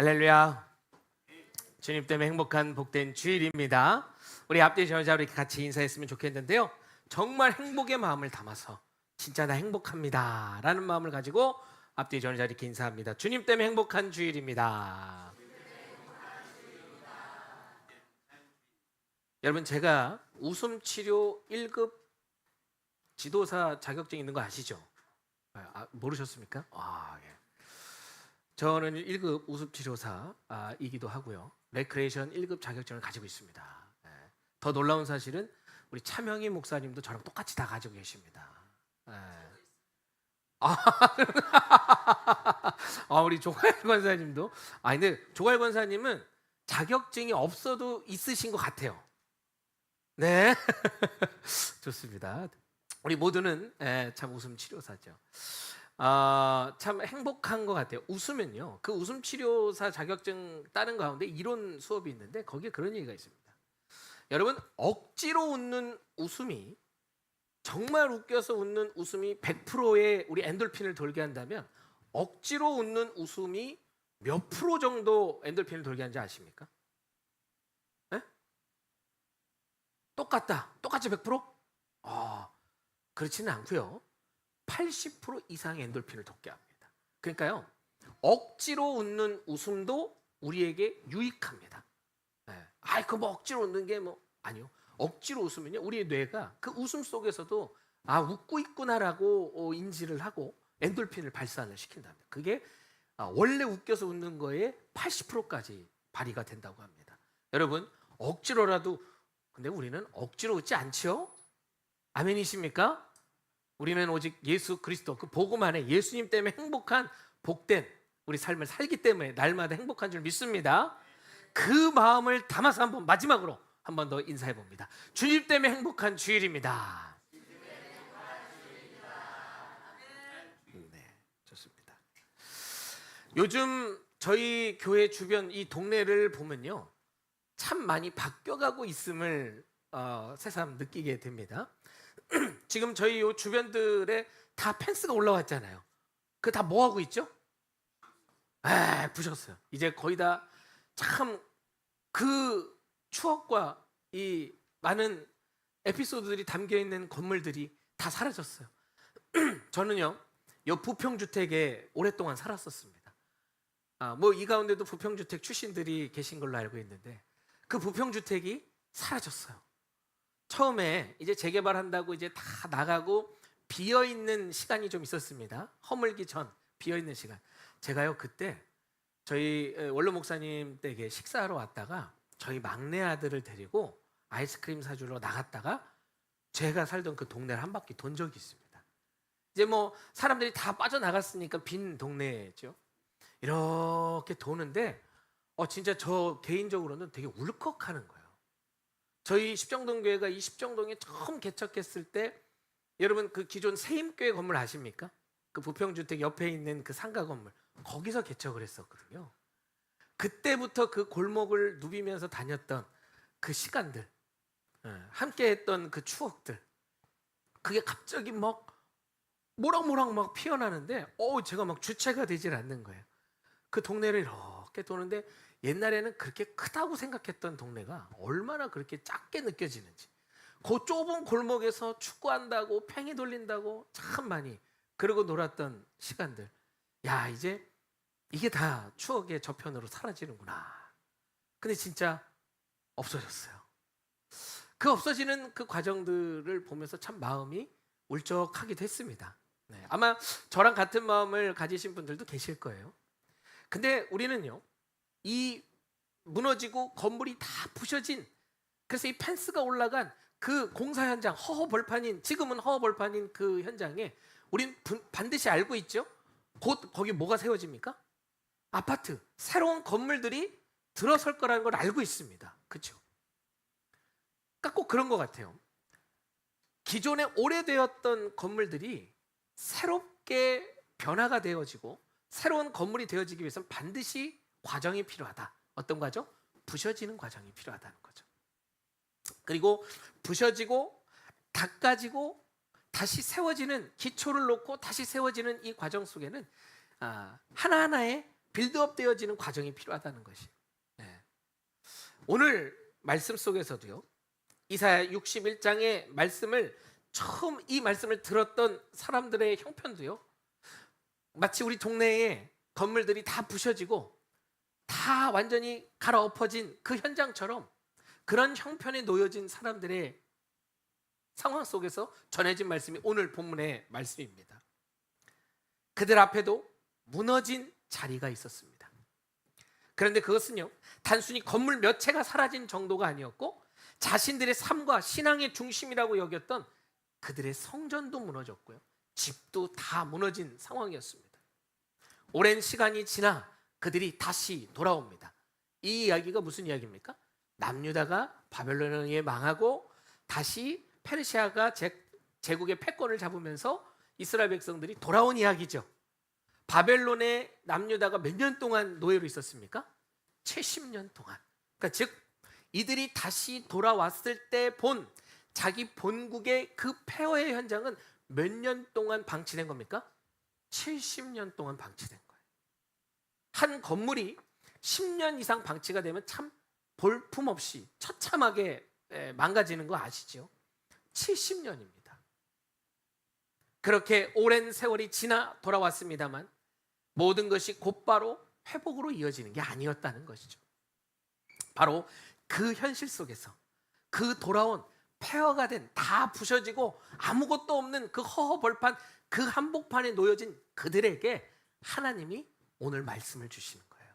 할렐루야. 주님 때문에 행복한 복된 주일입니다. 우리 앞뒤 전자 우리 같이 인사했으면 좋겠는데요. 정말 행복의 마음을 담아서 진짜 나 행복합니다 라는 마음을 가지고 앞뒤 전자 이렇게 인사합니다. 주님 때문에 행복한 주일입니다. 여러분, 제가 웃음치료 1급 지도사 자격증 있는 거 아시죠? 모르셨습니까? 예. 저는 1급 웃음치료사이기도 하고요. 레크레이션 1급 자격증을 가지고 있습니다. 더 놀라운 사실은 우리 차명희 목사님도 저랑 똑같이 다 가지고 계십니다. 우리 조갈 권사님도. 근데 조갈 권사님은 자격증이 없어도 있으신 것 같아요. 네. 좋습니다. 우리 모두는 참 웃음치료사죠. 참 행복한 것 같아요. 웃으면요, 그 웃음치료사 자격증 따는 가운데 이론 수업이 있는데 거기에 그런 얘기가 있습니다. 여러분, 억지로 웃는 웃음이, 정말 웃겨서 웃는 웃음이 100%의 우리 엔돌핀을 돌게 한다면 억지로 웃는 웃음이 몇 프로 정도 엔돌핀을 돌게 하는지 아십니까? 네? 똑같이 100%? 그렇지는 않고요. 80% 이상의 엔돌핀을 돋게 합니다. 그러니까요, 억지로 웃는 웃음도 우리에게 유익합니다. 그거 뭐 억지로 웃는 게 아니요. 억지로 웃으면요, 우리의 뇌가 그 웃음 속에서도 웃고 있구나라고 인지를 하고 엔돌핀을 발산을 시킨답니다. 그게 원래 웃겨서 웃는 거에 80%까지 발휘가 된다고 합니다. 여러분, 억지로라도, 근데 우리는 억지로 웃지 않죠? 아멘이십니까? 우리는 오직 예수 그리스도, 그 복음 안에 예수님 때문에 행복한 복된 우리 삶을 살기 때문에 날마다 행복한 줄 믿습니다. 그 마음을 담아서 마지막으로 한 번 더 인사해 봅니다. 주님 때문에 행복한 주일입니다. 네, 좋습니다. 요즘 저희 교회 주변 이 동네를 보면요, 참 많이 바뀌어가고 있음을 새삼 느끼게 됩니다. 지금 저희 요 주변들에 다 펜스가 올라왔잖아요. 그 다 뭐 하고 있죠? 부셨어요. 이제 거의 다 참 그 추억과 이 많은 에피소드들이 담겨 있는 건물들이 다 사라졌어요. 저는요, 요 부평주택에 오랫동안 살았었습니다. 이 가운데도 부평주택 출신들이 계신 걸로 알고 있는데 그 부평주택이 사라졌어요. 처음에 이제 재개발한다고 이제 다 나가고 비어있는 시간이 좀 있었습니다. 허물기 전 비어있는 시간. 제가요, 그때 저희 원로 목사님 댁에 식사하러 왔다가 저희 막내 아들을 데리고 아이스크림 사주러 나갔다가 제가 살던 그 동네를 한 바퀴 돈 적이 있습니다. 이제 사람들이 다 빠져나갔으니까 빈 동네죠. 이렇게 도는데 진짜 저 개인적으로는 되게 울컥하는 거예요. 저희 십정동교회가 이 십정동에 처음 개척했을 때, 여러분 그 기존 세임교회 건물 아십니까? 그 부평주택 옆에 있는 그 상가 건물, 거기서 개척을 했었거든요. 그때부터 그 골목을 누비면서 다녔던 그 시간들, 함께 했던 그 추억들, 그게 갑자기 모락모락 막 피어나는데 제가 주체가 되질 않는 거예요. 그 동네를 이렇게 도는데 옛날에는 그렇게 크다고 생각했던 동네가 얼마나 그렇게 작게 느껴지는지, 그 좁은 골목에서 축구한다고 팽이 돌린다고 참 많이 그러고 놀았던 시간들, 이제 이게 다 추억의 저편으로 사라지는구나. 근데 진짜 없어졌어요. 그 없어지는 그 과정들을 보면서 참 마음이 울적하기도 했습니다. 아마 저랑 같은 마음을 가지신 분들도 계실 거예요. 근데 우리는요, 이 무너지고 건물이 다 부셔진, 그래서 이 펜스가 올라간 그 공사 현장, 지금은 허허벌판인 그 현장에 우린 반드시 알고 있죠? 곧 거기 뭐가 세워집니까? 아파트, 새로운 건물들이 들어설 거라는 걸 알고 있습니다. 그렇죠? 그러니까 꼭 그런 것 같아요. 기존에 오래되었던 건물들이 새롭게 변화가 되어지고 새로운 건물이 되어지기 위해서는 반드시 과정이 필요하다. 어떤 과정? 부셔지는 과정이 필요하다는 거죠. 그리고 부셔지고 닦아지고 다시 세워지는, 기초를 놓고 다시 세워지는 이 과정 속에는 하나하나의 빌드업 되어지는 과정이 필요하다는 것이. 예. 오늘 말씀 속에서도요. 이사야 61장의 말씀을 처음 이 말씀을 들었던 사람들의 형편도요. 마치 우리 동네에 건물들이 다 부셔지고 다 완전히 갈아엎어진 그 현장처럼 그런 형편에 놓여진 사람들의 상황 속에서 전해진 말씀이 오늘 본문의 말씀입니다. 그들 앞에도 무너진 자리가 있었습니다. 그런데 그것은요, 단순히 건물 몇 채가 사라진 정도가 아니었고 자신들의 삶과 신앙의 중심이라고 여겼던 그들의 성전도 무너졌고요, 집도 다 무너진 상황이었습니다. 오랜 시간이 지나 그들이 다시 돌아옵니다. 이 이야기가 무슨 이야기입니까? 남유다가 바벨론에 의해 망하고 다시 페르시아가 제국의 패권을 잡으면서 이스라엘 백성들이 돌아온 이야기죠. 바벨론의 남유다가 몇 년 동안 노예로 있었습니까? 70년 동안. 그러니까 즉 이들이 다시 돌아왔을 때 본 자기 본국의 그 폐허의 현장은 몇 년 동안 방치된 겁니까? 70년 동안 방치된 거예요. 한 건물이 10년 이상 방치가 되면 참 볼품없이 처참하게 망가지는 거 아시죠? 70년입니다. 그렇게 오랜 세월이 지나 돌아왔습니다만 모든 것이 곧바로 회복으로 이어지는 게 아니었다는 것이죠. 바로 그 현실 속에서 그 돌아온 폐허가 된, 다 부셔지고 아무것도 없는 그 허허벌판, 그 한복판에 놓여진 그들에게 하나님이 오늘 말씀을 주시는 거예요.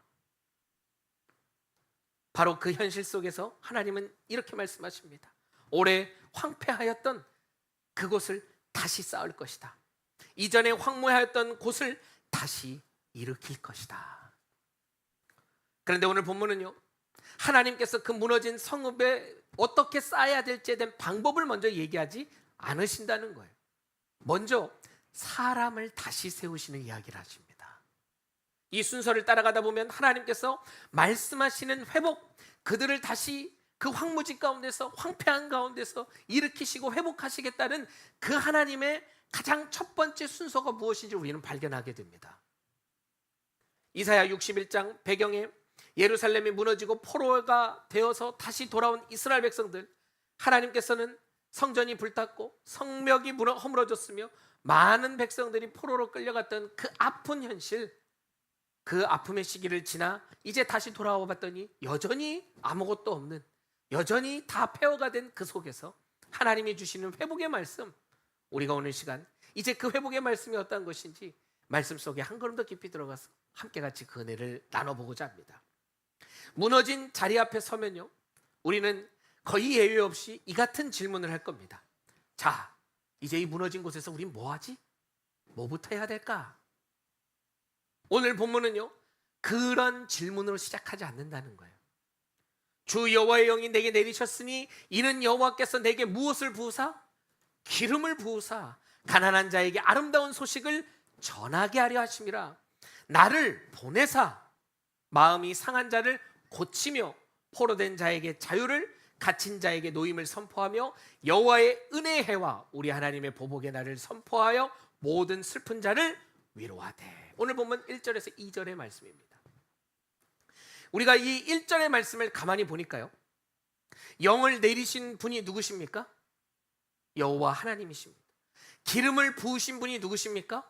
바로 그 현실 속에서 하나님은 이렇게 말씀하십니다. 오래 황폐하였던 그곳을 다시 쌓을 것이다. 이전에 황무하였던 곳을 다시 일으킬 것이다. 그런데 오늘 본문은요, 하나님께서 그 무너진 성읍에 어떻게 쌓아야 될지에 대한 방법을 먼저 얘기하지 않으신다는 거예요. 먼저 사람을 다시 세우시는 이야기를 하십니다. 이 순서를 따라가다 보면 하나님께서 말씀하시는 회복, 그들을 다시 그 황무지 가운데서, 황폐한 가운데서 일으키시고 회복하시겠다는 그 하나님의 가장 첫 번째 순서가 무엇인지 우리는 발견하게 됩니다. 이사야 61장 배경에 예루살렘이 무너지고 포로가 되어서 다시 돌아온 이스라엘 백성들, 하나님께서는 성전이 불탔고 성벽이 허물어졌으며 많은 백성들이 포로로 끌려갔던 그 아픈 현실, 그 아픔의 시기를 지나 이제 다시 돌아와 봤더니 여전히 아무것도 없는, 여전히 다 폐허가 된 그 속에서 하나님이 주시는 회복의 말씀, 우리가 오늘 시간 이제 그 회복의 말씀이 어떤 것인지 말씀 속에 한 걸음 더 깊이 들어가서 함께 같이 그 은혜를 나눠보고자 합니다. 무너진 자리 앞에 서면요, 우리는 거의 예외 없이 이 같은 질문을 할 겁니다. 자, 이제 이 무너진 곳에서 우린 뭐 하지? 뭐부터 해야 될까? 오늘 본문은요, 그런 질문으로 시작하지 않는다는 거예요. 주 여호와의 영이 내게 내리셨으니 이는 여호와께서 내게 무엇을 부으사? 기름을 부으사 가난한 자에게 아름다운 소식을 전하게 하려 하심이라. 나를 보내사 마음이 상한 자를 고치며 포로된 자에게 자유를, 갇힌 자에게 노임을 선포하며 여호와의 은혜의 해와 우리 하나님의 보복의 날을 선포하여 모든 슬픈 자를 위로하되. 오늘 보면 1절에서 2절의 말씀입니다. 우리가 이 1절의 말씀을 가만히 보니까요, 영을 내리신 분이 누구십니까? 여호와 하나님이십니다. 기름을 부으신 분이 누구십니까?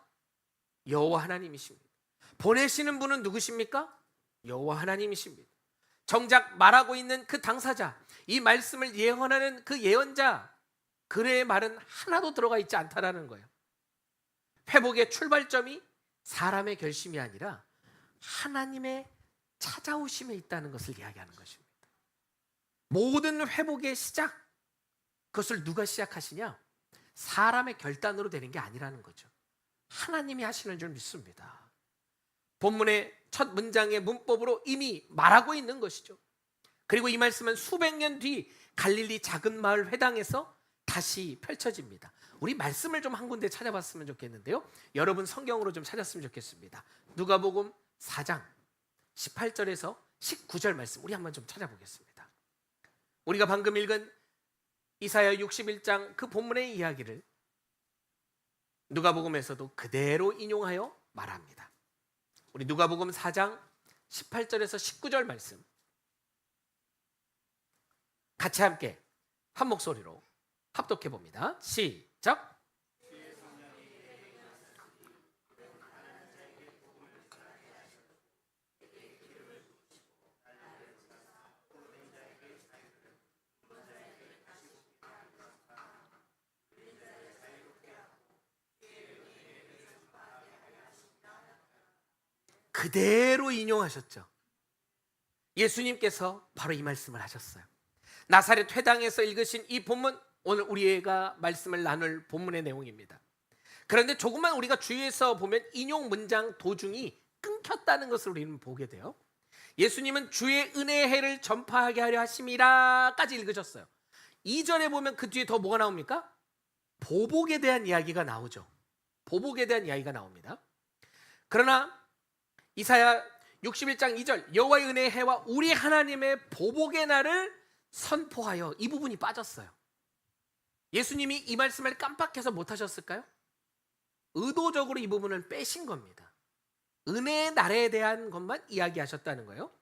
여호와 하나님이십니다. 보내시는 분은 누구십니까? 여호와 하나님이십니다. 정작 말하고 있는 그 당사자, 이 말씀을 예언하는 그 예언자, 그의 말은 하나도 들어가 있지 않다라는 거예요. 회복의 출발점이 사람의 결심이 아니라 하나님의 찾아오심에 있다는 것을 이야기하는 것입니다. 모든 회복의 시작, 그것을 누가 시작하시냐? 사람의 결단으로 되는 게 아니라는 거죠. 하나님이 하시는 줄 믿습니다. 본문의 첫 문장의 문법으로 이미 말하고 있는 것이죠. 그리고 이 말씀은 수백 년 뒤 갈릴리 작은 마을 회당에서 다시 펼쳐집니다. 우리 말씀을 좀 한 군데 찾아봤으면 좋겠는데요, 여러분 성경으로 좀 찾았으면 좋겠습니다. 누가복음 4장 18절에서 19절 말씀 우리 한번 좀 찾아보겠습니다. 우리가 방금 읽은 이사야 61장 그 본문의 이야기를 누가복음에서도 그대로 인용하여 말합니다. 우리 누가복음 4장 18절에서 19절 말씀 같이 함께 한 목소리로 합독해 봅니다. 시작. 그대로 인용하셨죠. 예수님께서 바로 이 말씀을 하셨어요. 나사렛 회당에서 읽으신 이 본문, 오늘 우리가 말씀을 나눌 본문의 내용입니다. 그런데 조금만 우리가 주위에서 보면 인용 문장 도중이 끊겼다는 것을 우리는 보게 돼요. 예수님은 주의 은혜의 해를 전파하게 하려 하심이라까지 읽으셨어요. 2절에 보면 그 뒤에 더 뭐가 나옵니까? 보복에 대한 이야기가 나오죠. 보복에 대한 이야기가 나옵니다. 그러나 이사야 61장 2절 여호와의 은혜의 해와 우리 하나님의 보복의 날을 선포하여, 이 부분이 빠졌어요. 예수님이 이 말씀을 깜빡해서 못하셨을까요? 의도적으로 이 부분을 빼신 겁니다. 은혜의 날에 대한 것만 이야기하셨다는 거예요.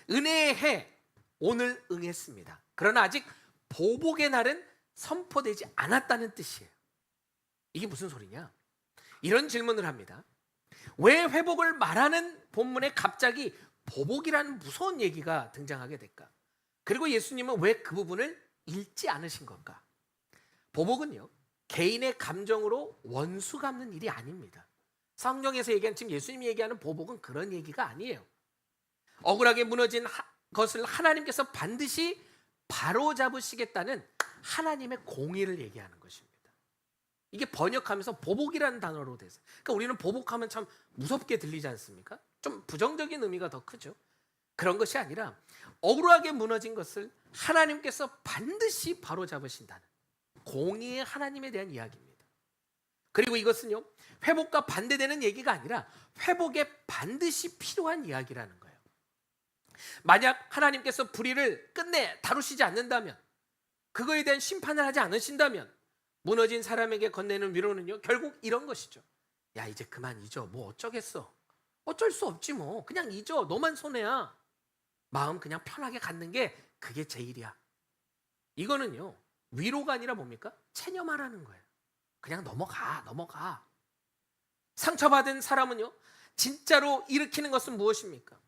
은혜의 해, 오늘 응했습니다. 그러나 아직 보복의 날은 선포되지 않았다는 뜻이에요. 이게 무슨 소리냐? 이런 질문을 합니다. 왜 회복을 말하는 본문에 갑자기 보복이라는 무서운 얘기가 등장하게 될까? 그리고 예수님은 왜 그 부분을 읽지 않으신 걸까? 보복은요, 개인의 감정으로 원수 갚는 일이 아닙니다. 성경에서 얘기하는, 지금 예수님이 얘기하는 보복은 그런 얘기가 아니에요. 억울하게 무너진 것을 하나님께서 반드시 바로잡으시겠다는 하나님의 공의를 얘기하는 것입니다. 이게 번역하면서 보복이라는 단어로 돼서, 그러니까 우리는 보복하면 참 무섭게 들리지 않습니까? 좀 부정적인 의미가 더 크죠. 그런 것이 아니라 억울하게 무너진 것을 하나님께서 반드시 바로잡으신다는 공의의 하나님에 대한 이야기입니다. 그리고 이것은요, 회복과 반대되는 얘기가 아니라 회복에 반드시 필요한 이야기라는 거예요. 만약 하나님께서 불의를 끝내 다루시지 않는다면, 그거에 대한 심판을 하지 않으신다면, 무너진 사람에게 건네는 위로는요, 결국 이런 것이죠. 야, 이제 그만 잊어. 뭐 어쩌겠어. 어쩔 수 없지 뭐. 그냥 잊어. 너만 손해야. 마음 그냥 편하게 갖는 게 그게 제일이야. 이거는요, 위로가 아니라 뭡니까? 체념하라는 거예요. 그냥 넘어가. 상처받은 사람은요, 진짜로 일으키는 것은 무엇입니까?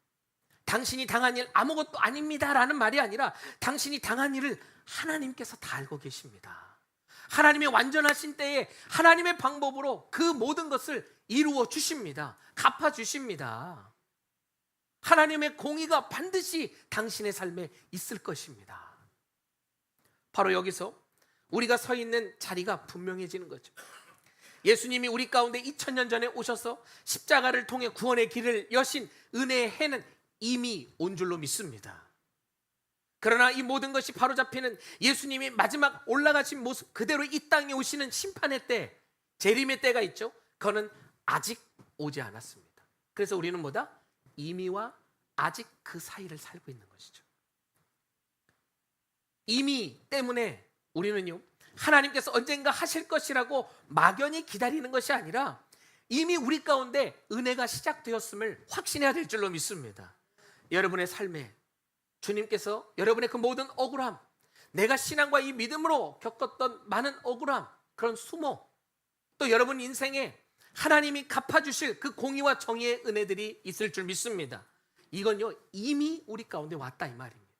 당신이 당한 일 아무것도 아닙니다 라는 말이 아니라, 당신이 당한 일을 하나님께서 다 알고 계십니다. 하나님의 완전하신 때에 하나님의 방법으로 그 모든 것을 이루어 주십니다. 갚아 주십니다. 하나님의 공의가 반드시 당신의 삶에 있을 것입니다. 바로 여기서 우리가 서 있는 자리가 분명해지는 거죠. 예수님이 우리 가운데 2000년 전에 오셔서 십자가를 통해 구원의 길을 여신 은혜의 해는 이미 온 줄로 믿습니다. 그러나 이 모든 것이 바로잡히는 예수님이 마지막 올라가신 모습 그대로 이 땅에 오시는 심판의 때, 재림의 때가 있죠. 그거는 아직 오지 않았습니다. 그래서 우리는 뭐다? 이미와 아직 그 사이를 살고 있는 것이죠. 이미 때문에 우리는요, 하나님께서 언젠가 하실 것이라고 막연히 기다리는 것이 아니라 이미 우리 가운데 은혜가 시작되었음을 확신해야 될 줄로 믿습니다. 여러분의 삶에 주님께서 여러분의 그 모든 억울함, 내가 신앙과 이 믿음으로 겪었던 많은 억울함, 그런 수모, 또 여러분 인생에 하나님이 갚아주실 그 공의와 정의의 은혜들이 있을 줄 믿습니다. 이건요, 이미 우리 가운데 왔다 이 말입니다.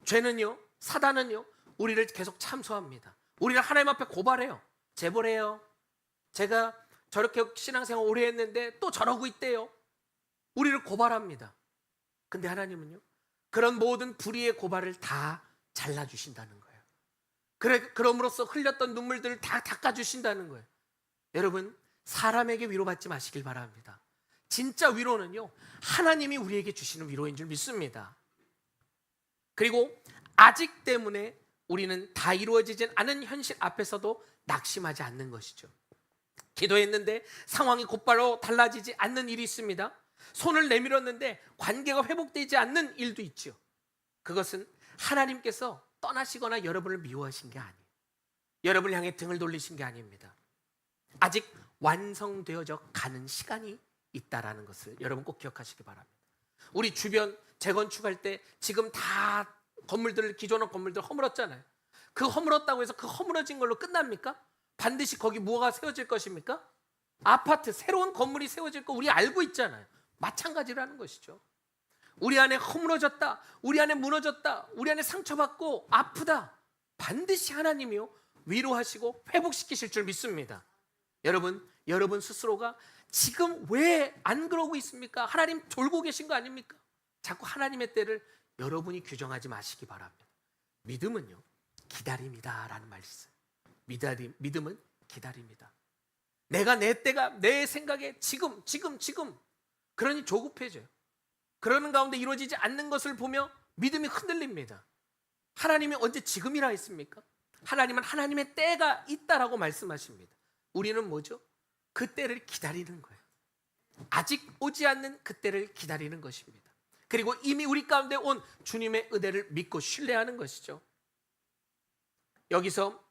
죄는요, 사단은요, 우리를 계속 참소합니다. 우리를 하나님 앞에 고발해요. 재벌해요. 제가 저렇게 신앙생활 오래 했는데 또 저러고 있대요. 우리를 고발합니다. 근데 하나님은요, 그런 모든 불의의 고발을 다 잘라주신다는 거예요. 그럼으로써 흘렸던 눈물들을 다 닦아주신다는 거예요. 여러분, 사람에게 위로받지 마시길 바랍니다. 진짜 위로는요, 하나님이 우리에게 주시는 위로인 줄 믿습니다. 그리고 아직 때문에 우리는 다 이루어지진 않은 현실 앞에서도 낙심하지 않는 것이죠. 기도했는데 상황이 곧바로 달라지지 않는 일이 있습니다. 손을 내밀었는데 관계가 회복되지 않는 일도 있죠. 그것은 하나님께서 떠나시거나 여러분을 미워하신 게 아니에요. 여러분을 향해 등을 돌리신 게 아닙니다. 아직 완성되어져 가는 시간이 있다라는 것을 여러분 꼭 기억하시기 바랍니다. 우리 주변 재건축할 때 지금 다 건물들을, 기존의 건물들 허물었잖아요. 그 허물었다고 해서 그 허물어진 걸로 끝납니까? 반드시 거기 뭐가 세워질 것입니까? 아파트, 새로운 건물이 세워질 거 우리 알고 있잖아요. 마찬가지라는 것이죠. 우리 안에 허물어졌다, 우리 안에 무너졌다, 우리 안에 상처받고 아프다, 반드시 하나님이요 위로하시고 회복시키실 줄 믿습니다. 여러분 스스로가 지금 왜 안 그러고 있습니까? 하나님 졸고 계신 거 아닙니까? 자꾸 하나님의 때를 여러분이 규정하지 마시기 바랍니다. 믿음은요 기다림이다 라는 말이 있어요. 믿음은 기다립니다. 내가 내 때가 내 생각에 지금 그러니 조급해져요. 그러는 가운데 이루어지지 않는 것을 보며 믿음이 흔들립니다. 하나님이 언제 지금이라 했습니까? 하나님은 하나님의 때가 있다라고 말씀하십니다. 우리는 뭐죠? 그 때를 기다리는 거예요. 아직 오지 않는 그 때를 기다리는 것입니다. 그리고 이미 우리 가운데 온 주님의 은혜를 믿고 신뢰하는 것이죠. 여기서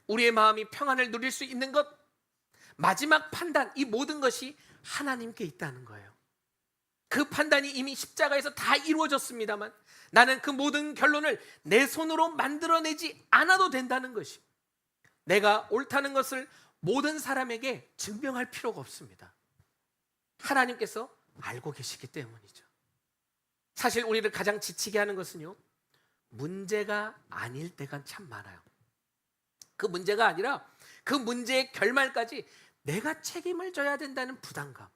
우리의 마음이 평안을 누릴 수 있는 것, 마지막 판단, 이 모든 것이 하나님께 있다는 거예요. 그 판단이 이미 십자가에서 다 이루어졌습니다만 나는 그 모든 결론을 내 손으로 만들어내지 않아도 된다는 것이, 내가 옳다는 것을 모든 사람에게 증명할 필요가 없습니다. 하나님께서 알고 계시기 때문이죠. 사실 우리를 가장 지치게 하는 것은요, 문제가 아닐 때가 참 많아요. 그 문제가 아니라 그 문제의 결말까지 내가 책임을 져야 된다는 부담감,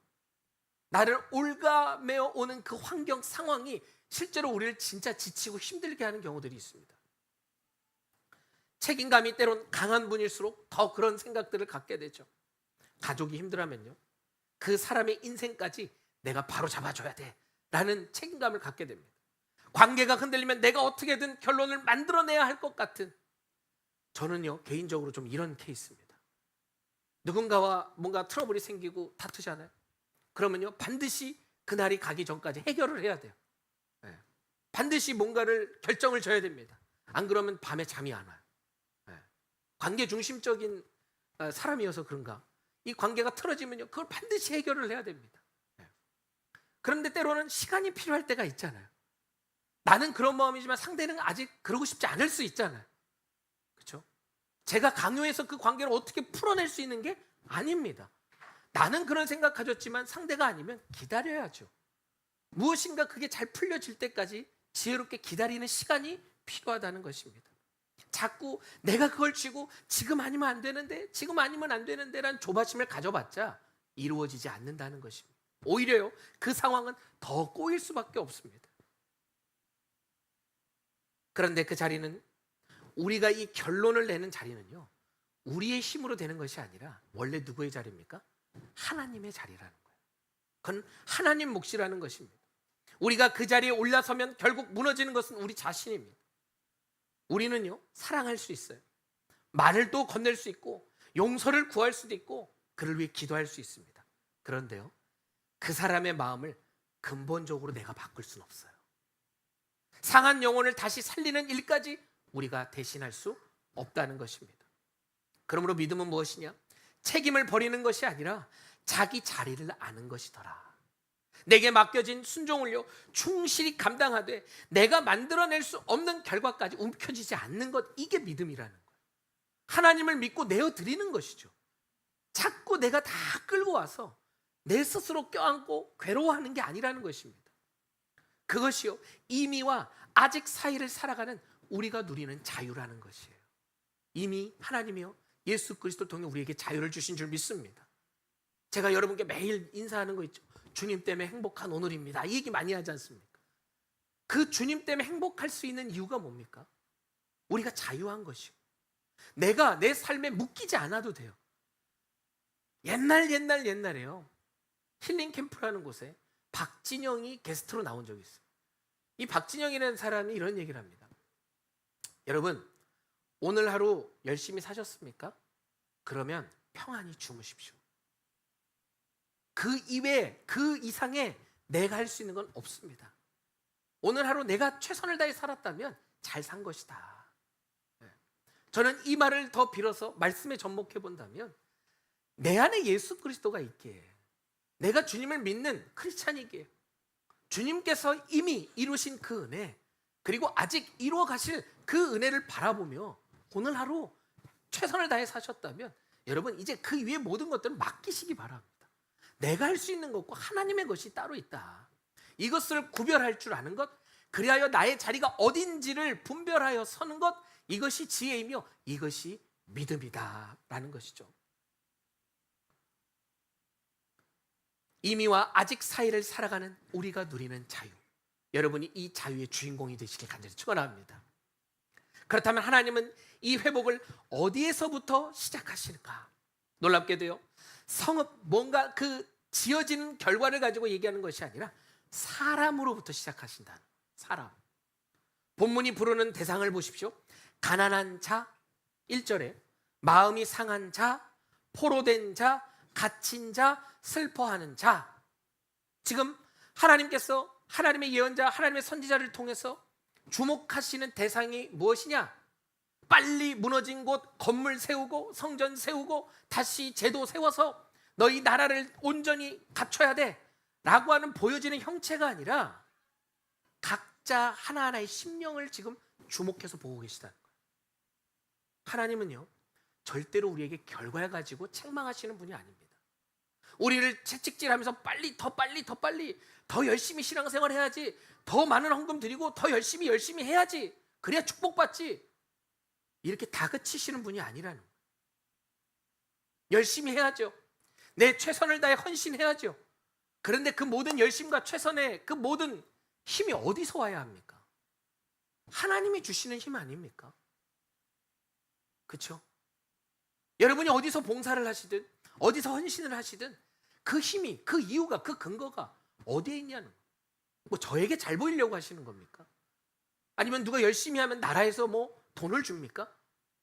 나를 올가매어 오는 그 환경 상황이 실제로 우리를 진짜 지치고 힘들게 하는 경우들이 있습니다. 책임감이 때론 강한 분일수록 더 그런 생각들을 갖게 되죠. 가족이 힘들어하면요, 그 사람의 인생까지 내가 바로 잡아줘야 돼 라는 책임감을 갖게 됩니다. 관계가 흔들리면 내가 어떻게든 결론을 만들어내야 할 것 같은, 저는요 개인적으로 좀 이런 케이스입니다. 누군가와 뭔가 트러블이 생기고 다투잖아요. 그러면요 반드시 그날이 가기 전까지 해결을 해야 돼요. 반드시 뭔가를 결정을 져야 됩니다. 안 그러면 밤에 잠이 안 와요. 관계 중심적인 사람이어서 그런가, 이 관계가 틀어지면요 그걸 반드시 해결을 해야 됩니다. 그런데 때로는 시간이 필요할 때가 있잖아요. 나는 그런 마음이지만 상대는 아직 그러고 싶지 않을 수 있잖아요. 그렇죠? 제가 강요해서 그 관계를 어떻게 풀어낼 수 있는 게 아닙니다. 나는 그런 생각 가졌지만 상대가 아니면 기다려야죠. 무엇인가 그게 잘 풀려질 때까지 지혜롭게 기다리는 시간이 필요하다는 것입니다. 자꾸 내가 그걸 쥐고 지금 아니면 안 되는데, 지금 아니면 안 되는데 라는 조바심을 가져봤자 이루어지지 않는다는 것입니다. 오히려요 그 상황은 더 꼬일 수밖에 없습니다. 그런데 그 자리는, 우리가 이 결론을 내는 자리는요 우리의 힘으로 되는 것이 아니라 원래 누구의 자리입니까? 하나님의 자리라는 거예요. 그건 하나님 몫이라는 것입니다. 우리가 그 자리에 올라서면 결국 무너지는 것은 우리 자신입니다. 우리는요 사랑할 수 있어요. 말을 또 건넬 수 있고 용서를 구할 수도 있고 그를 위해 기도할 수 있습니다. 그런데요 그 사람의 마음을 근본적으로 내가 바꿀 수는 없어요. 상한 영혼을 다시 살리는 일까지 우리가 대신할 수 없다는 것입니다. 그러므로 믿음은 무엇이냐? 책임을 버리는 것이 아니라 자기 자리를 아는 것이더라. 내게 맡겨진 순종을요 충실히 감당하되 내가 만들어낼 수 없는 결과까지 움켜쥐지 않는 것, 이게 믿음이라는 거예요. 하나님을 믿고 내어드리는 것이죠. 자꾸 내가 다 끌고 와서 내 스스로 껴안고 괴로워하는 게 아니라는 것입니다. 그것이요 이미와 아직 사이를 살아가는 우리가 누리는 자유라는 것이에요. 이미 하나님이요 예수 그리스도를 통해 우리에게 자유를 주신 줄 믿습니다. 제가 여러분께 매일 인사하는 거 있죠. 주님 때문에 행복한 오늘입니다. 이 얘기 많이 하지 않습니까? 그 주님 때문에 행복할 수 있는 이유가 뭡니까? 우리가 자유한 것이고 내가 내 삶에 묶이지 않아도 돼요. 옛날에요 힐링 캠프라는 곳에 박진영이 게스트로 나온 적이 있어요. 이 박진영이라는 사람이 이런 얘기를 합니다. 여러분, 오늘 하루 열심히 사셨습니까? 그러면 평안히 주무십시오. 그 이외에, 그 이상의 내가 할 수 있는 건 없습니다. 오늘 하루 내가 최선을 다해 살았다면 잘 산 것이다. 저는 이 말을 더 빌어서 말씀에 접목해 본다면, 내 안에 예수 그리스도가 있기에 내가 주님을 믿는 크리스찬이기에 주님께서 이미 이루신 그 은혜, 그리고 아직 이루어 가실 그 은혜를 바라보며 오늘 하루 최선을 다해 사셨다면 여러분 이제 그 위에 모든 것들을 맡기시기 바랍니다. 내가 할 수 있는 것과 하나님의 것이 따로 있다. 이것을 구별할 줄 아는 것, 그리하여 나의 자리가 어딘지를 분별하여 서는 것, 이것이 지혜이며 이것이 믿음이다 라는 것이죠. 이미와 아직 사이를 살아가는 우리가 누리는 자유, 여러분이 이 자유의 주인공이 되시길 간절히 축원합니다. 그렇다면 하나님은 이 회복을 어디에서부터 시작하실까? 놀랍게도요, 성읍, 뭔가 그 지어지는 결과를 가지고 얘기하는 것이 아니라 사람으로부터 시작하신다. 사람. 본문이 부르는 대상을 보십시오. 가난한 자, 1절에 마음이 상한 자, 포로된 자, 갇힌 자, 슬퍼하는 자. 지금 하나님께서 하나님의 예언자, 하나님의 선지자를 통해서 주목하시는 대상이 무엇이냐? 빨리 무너진 곳 건물 세우고 성전 세우고 다시 제도 세워서 너희 나라를 온전히 갖춰야 돼 라고 하는 보여지는 형체가 아니라 각자 하나하나의 심령을 지금 주목해서 보고 계시다는 거예요. 하나님은요, 절대로 우리에게 결과를 가지고 책망하시는 분이 아닙니다. 우리를 채찍질하면서 빨리 더 열심히 신앙생활 해야지, 더 많은 헌금 드리고 더 열심히 해야지, 그래야 축복받지, 이렇게 다그치시는 분이 아니라는 거예요. 열심히 해야죠. 내 최선을 다해 헌신해야죠. 그런데 그 모든 열심과 최선의 그 모든 힘이 어디서 와야 합니까? 하나님이 주시는 힘 아닙니까? 그렇죠? 여러분이 어디서 봉사를 하시든 어디서 헌신을 하시든 그 힘이, 그 이유가, 그 근거가 어디에 있냐는 거예요. 뭐 저에게 잘 보이려고 하시는 겁니까? 아니면 누가 열심히 하면 나라에서 뭐 돈을 줍니까?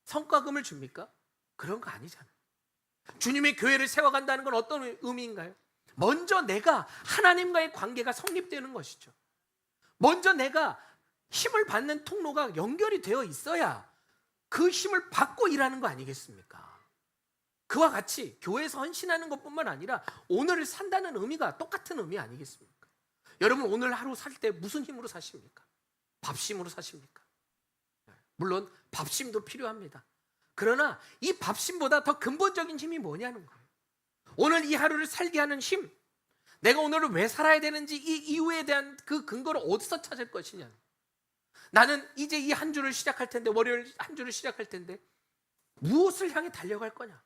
성과금을 줍니까? 그런 거 아니잖아요. 주님의 교회를 세워간다는 건 어떤 의미인가요? 먼저 내가 하나님과의 관계가 성립되는 것이죠. 먼저 내가 힘을 받는 통로가 연결이 되어 있어야 그 힘을 받고 일하는 거 아니겠습니까? 그와 같이 교회에서 헌신하는 것뿐만 아니라 오늘을 산다는 의미가 똑같은 의미 아니겠습니까? 여러분 오늘 하루 살 때 무슨 힘으로 사십니까? 밥심으로 사십니까? 물론 밥심도 필요합니다. 그러나 이 밥심보다 더 근본적인 힘이 뭐냐는 거예요. 오늘 이 하루를 살게 하는 힘, 내가 오늘을 왜 살아야 되는지 이 이유에 대한 그 근거를 어디서 찾을 것이냐. 나는 이제 이 한 주를 시작할 텐데, 월요일 한 주를 시작할 텐데 무엇을 향해 달려갈 거냐?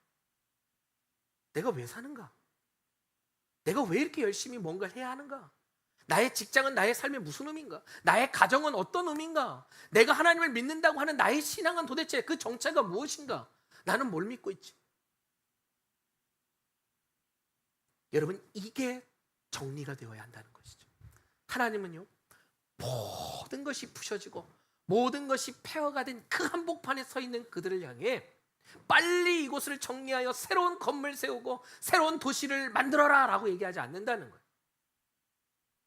내가 왜 사는가? 내가 왜 이렇게 열심히 뭔가를 해야 하는가? 나의 직장은 나의 삶의 무슨 의미인가? 나의 가정은 어떤 의미인가? 내가 하나님을 믿는다고 하는 나의 신앙은 도대체 그 정체가 무엇인가? 나는 뭘 믿고 있지? 여러분 이게 정리가 되어야 한다는 것이죠. 하나님은요, 모든 것이 부셔지고 모든 것이 폐허가 된 그 한복판에 서 있는 그들을 향해 빨리 이곳을 정리하여 새로운 건물 세우고 새로운 도시를 만들어라 라고 얘기하지 않는다는 거예요.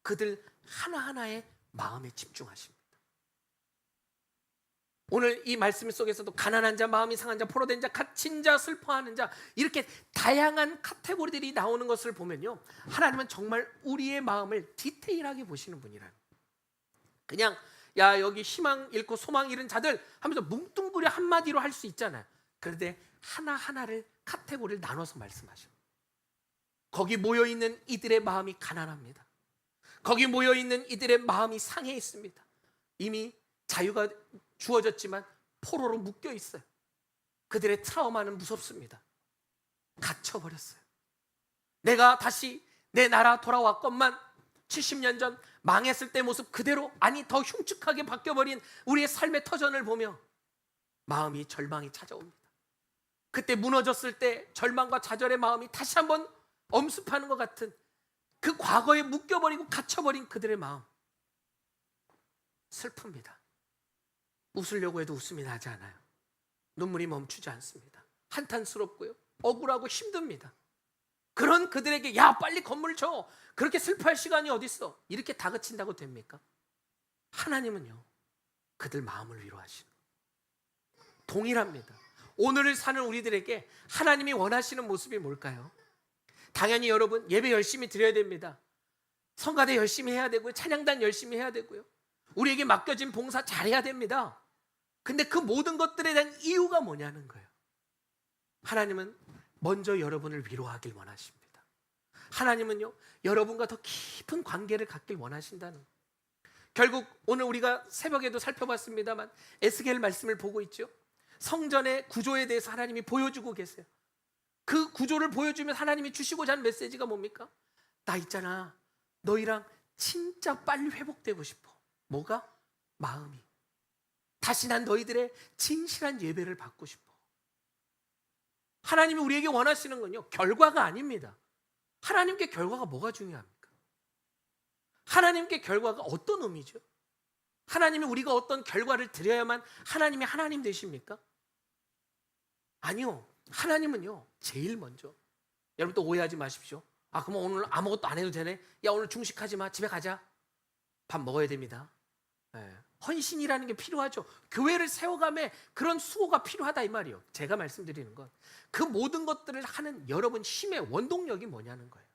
그들 하나하나의 마음에 집중하십니다. 오늘 이 말씀 속에서도 가난한 자, 마음이 상한 자, 포로된 자, 갇힌 자, 슬퍼하는 자, 이렇게 다양한 카테고리들이 나오는 것을 보면요, 하나님은 정말 우리의 마음을 디테일하게 보시는 분이라는 거예요. 그냥 야 여기 희망 잃고 소망 잃은 자들 하면서 뭉뚱그려 한마디로 할 수 있잖아요. 그런데 하나하나를 카테고리를 나눠서 말씀하셔요. 거기 모여있는 이들의 마음이 가난합니다. 거기 모여있는 이들의 마음이 상해 있습니다. 이미 자유가 주어졌지만 포로로 묶여 있어요. 그들의 트라우마는 무섭습니다. 갇혀버렸어요. 내가 다시 내 나라 돌아왔건만 70년 전 망했을 때 모습 그대로, 아니 더 흉측하게 바뀌어버린 우리의 삶의 터전을 보며 마음이 절망이 찾아옵니다. 그때 무너졌을 때 절망과 좌절의 마음이 다시 한번 엄습하는 것 같은 그 과거에 묶여버리고 갇혀버린 그들의 마음, 슬픕니다. 웃으려고 해도 웃음이 나지 않아요. 눈물이 멈추지 않습니다. 한탄스럽고요, 억울하고 힘듭니다. 그런 그들에게 야 빨리 건물 줘, 그렇게 슬퍼할 시간이 어딨어, 이렇게 다그친다고 됩니까? 하나님은요, 그들 마음을 위로하시는, 동일합니다. 오늘을 사는 우리들에게 하나님이 원하시는 모습이 뭘까요? 당연히 여러분 예배 열심히 드려야 됩니다. 성가대 열심히 해야 되고요. 찬양단 열심히 해야 되고요. 우리에게 맡겨진 봉사 잘해야 됩니다. 근데 그 모든 것들에 대한 이유가 뭐냐는 거예요. 하나님은 먼저 여러분을 위로하길 원하십니다. 하나님은요, 여러분과 더 깊은 관계를 갖길 원하신다는 거예요. 결국 오늘 우리가 새벽에도 살펴봤습니다만 에스겔 말씀을 보고 있죠. 성전의 구조에 대해서 하나님이 보여주고 계세요. 그 구조를 보여주면 하나님이 주시고자 하는 메시지가 뭡니까? 나 있잖아, 너희랑 진짜 빨리 회복되고 싶어. 뭐가? 마음이. 다시 난 너희들의 진실한 예배를 받고 싶어. 하나님이 우리에게 원하시는 건요, 결과가 아닙니다. 하나님께 결과가 뭐가 중요합니까? 하나님께 결과가 어떤 의미죠? 하나님이 우리가 어떤 결과를 드려야만 하나님이 하나님 되십니까? 아니요. 하나님은요, 제일 먼저. 여러분 또 오해하지 마십시오. 아, 그럼 오늘 아무것도 안 해도 되네? 야, 오늘 중식하지 마. 집에 가자. 밥 먹어야 됩니다. 헌신이라는 게 필요하죠. 교회를 세워감에 그런 수고가 필요하다 이 말이에요. 제가 말씀드리는 건 그 모든 것들을 하는 여러분 힘의 원동력이 뭐냐는 거예요.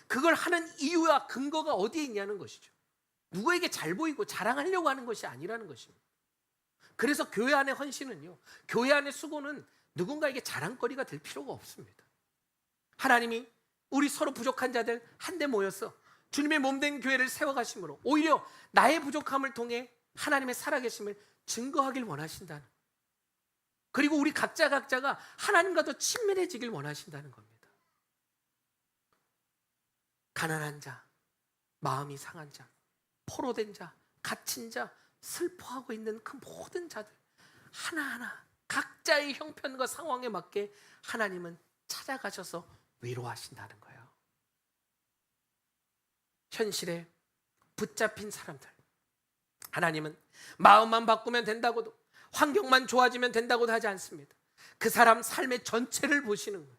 그걸 하는 이유와 근거가 어디에 있냐는 것이죠. 누구에게 잘 보이고 자랑하려고 하는 것이 아니라는 것입니다. 그래서 교회 안의 헌신은요, 교회 안의 수고는 누군가에게 자랑거리가 될 필요가 없습니다. 하나님이 우리 서로 부족한 자들 한데 모여서 주님의 몸된 교회를 세워가심으로 오히려 나의 부족함을 통해 하나님의 살아계심을 증거하길 원하신다는, 그리고 우리 각자가 하나님과 더 친밀해지길 원하신다는 겁니다. 가난한 자, 마음이 상한 자, 포로된 자, 갇힌 자, 슬퍼하고 있는 그 모든 자들 하나하나 각자의 형편과 상황에 맞게 하나님은 찾아가셔서 위로하신다는 거예요. 현실에 붙잡힌 사람들, 하나님은 마음만 바꾸면 된다고도, 환경만 좋아지면 된다고도 하지 않습니다. 그 사람 삶의 전체를 보시는 거예요.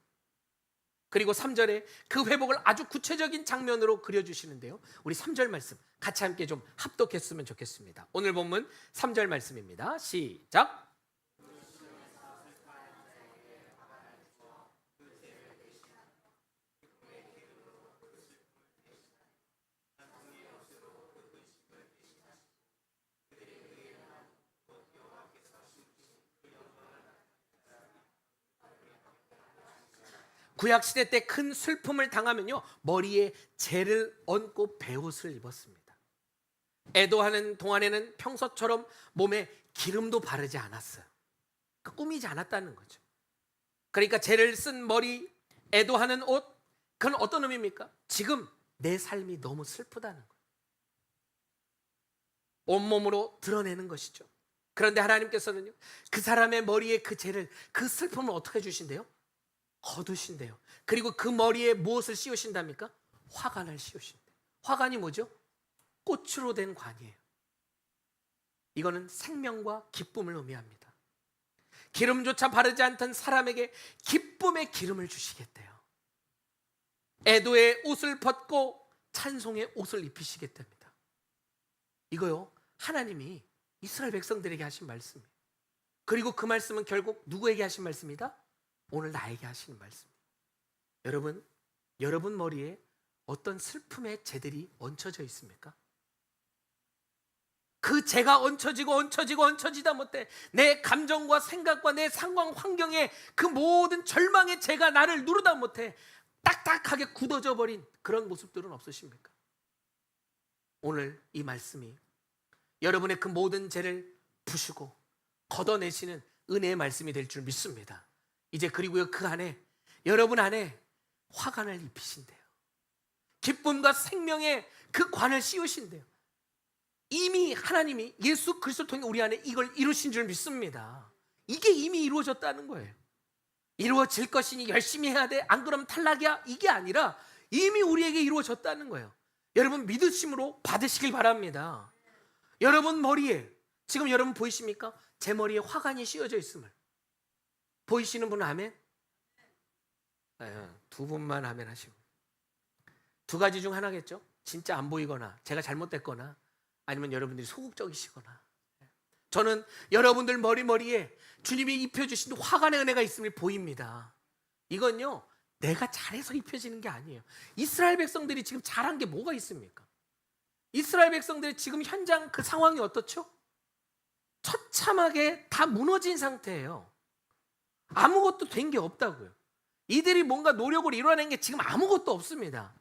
그리고 3절에 그 회복을 아주 구체적인 장면으로 그려주시는데요, 우리 3절 말씀 같이 함께 좀 합독했으면 좋겠습니다. 오늘 본문 3절 말씀입니다. 시작. 구약시대 때 큰 슬픔을 당하면요, 머리에 재를 얹고 베옷을 입었습니다. 애도하는 동안에는 평소처럼 몸에 기름도 바르지 않았어요. 꾸미지 않았다는 거죠. 그러니까 재를 쓴 머리, 애도하는 옷, 그건 어떤 의미입니까? 지금 내 삶이 너무 슬프다는 거예요. 온몸으로 드러내는 것이죠. 그런데 하나님께서는요, 그 사람의 머리에 그 재를, 그 슬픔을 어떻게 해주신대요? 거두신대요. 그리고 그 머리에 무엇을 씌우신답니까? 화관을 씌우신대요. 화관이 뭐죠? 꽃으로 된 관이에요. 이거는 생명과 기쁨을 의미합니다. 기름조차 바르지 않던 사람에게 기쁨의 기름을 주시겠대요. 애도의 옷을 벗고 찬송의 옷을 입히시겠답니다. 이거요, 하나님이 이스라엘 백성들에게 하신 말씀이에요. 그리고 그 말씀은 결국 누구에게 하신 말씀이다? 오늘 나에게 하시는 말씀이에요. 여러분 머리에 어떤 슬픔의 재들이 얹혀져 있습니까? 그 재가 얹혀지다 못해 내 감정과 생각과 내 상황 환경에 그 모든 절망의 재가 나를 누르다 못해 딱딱하게 굳어져 버린 그런 모습들은 없으십니까? 오늘 이 말씀이 여러분의 그 모든 재를 부수고 걷어내시는 은혜의 말씀이 될 줄 믿습니다. 이제 그리고요, 그 안에, 여러분 안에 화관을 입히신대요. 기쁨과 생명의 그 관을 씌우신대요. 이미 하나님이 예수 그리스도를 통해 우리 안에 이걸 이루신 줄 믿습니다. 이게 이미 이루어졌다는 거예요. 이루어질 것이니 열심히 해야 돼, 안 그러면 탈락이야, 이게 아니라 이미 우리에게 이루어졌다는 거예요. 여러분 믿으심으로 받으시길 바랍니다. 여러분 머리에, 지금 여러분 보이십니까? 제 머리에 화관이 씌워져 있음을 보이시는 분은 아멘? 두 분만 아멘 하시고, 두 가지 중 하나겠죠? 진짜 안 보이거나 제가 잘못됐거나 아니면 여러분들이 소극적이시거나. 저는 여러분들 머리에 주님이 입혀주신 화관의 은혜가 있음을 보입니다. 이건요, 내가 잘해서 입혀지는 게 아니에요. 이스라엘 백성들이 지금 잘한 게 뭐가 있습니까? 이스라엘 백성들이 지금 현장 그 상황이 어떻죠? 처참하게 다 무너진 상태예요. 아무것도 된 게 없다고요. 이들이 뭔가 노력을 이뤄낸 게 지금 아무것도 없습니다.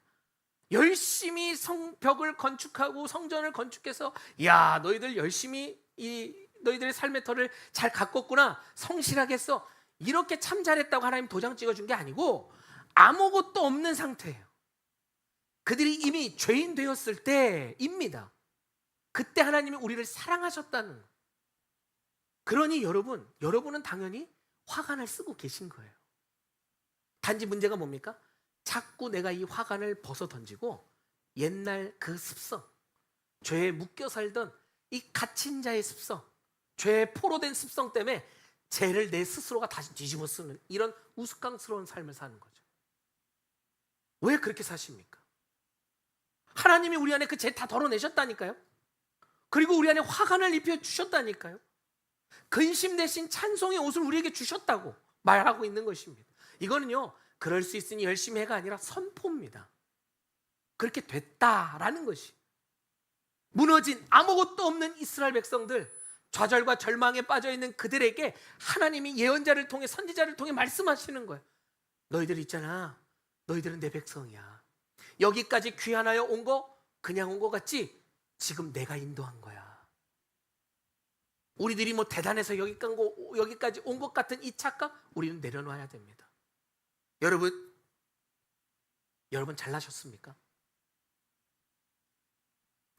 열심히 성벽을 건축하고 성전을 건축해서 야, 너희들 열심히 너희들의 삶의 터를 잘 가꿨구나, 성실하게 했어, 이렇게 참 잘했다고 하나님 도장 찍어준 게 아니고 아무것도 없는 상태예요. 그들이 이미 죄인 되었을 때입니다. 그때 하나님이 우리를 사랑하셨다는 거예요. 그러니 여러분은 당연히 화관을 쓰고 계신 거예요. 단지 문제가 뭡니까? 자꾸 내가 이 화관을 벗어 던지고 옛날 그 습성, 죄에 묶여 살던 이 갇힌 자의 습성, 죄에 포로된 습성 때문에 죄를 내 스스로가 다시 뒤집어 쓰는 이런 우스꽝스러운 삶을 사는 거죠. 왜 그렇게 사십니까? 하나님이 우리 안에 그 죄 다 덜어내셨다니까요. 그리고 우리 안에 화관을 입혀주셨다니까요. 근심 대신 찬송의 옷을 우리에게 주셨다고 말하고 있는 것입니다. 이거는요, 그럴 수 있으니 열심히 해가 아니라 선포입니다. 그렇게 됐다라는 것이. 무너진 아무것도 없는 이스라엘 백성들, 좌절과 절망에 빠져있는 그들에게 하나님이 예언자를 통해, 선지자를 통해 말씀하시는 거예요. 너희들 있잖아, 너희들은 내 백성이야. 여기까지 귀환하여 온 거 그냥 온 거 같지? 지금 내가 인도한 거야. 우리들이 뭐 대단해서 여기까지 온 것 같은 이 착각, 우리는 내려놔야 됩니다. 여러분 잘나셨습니까?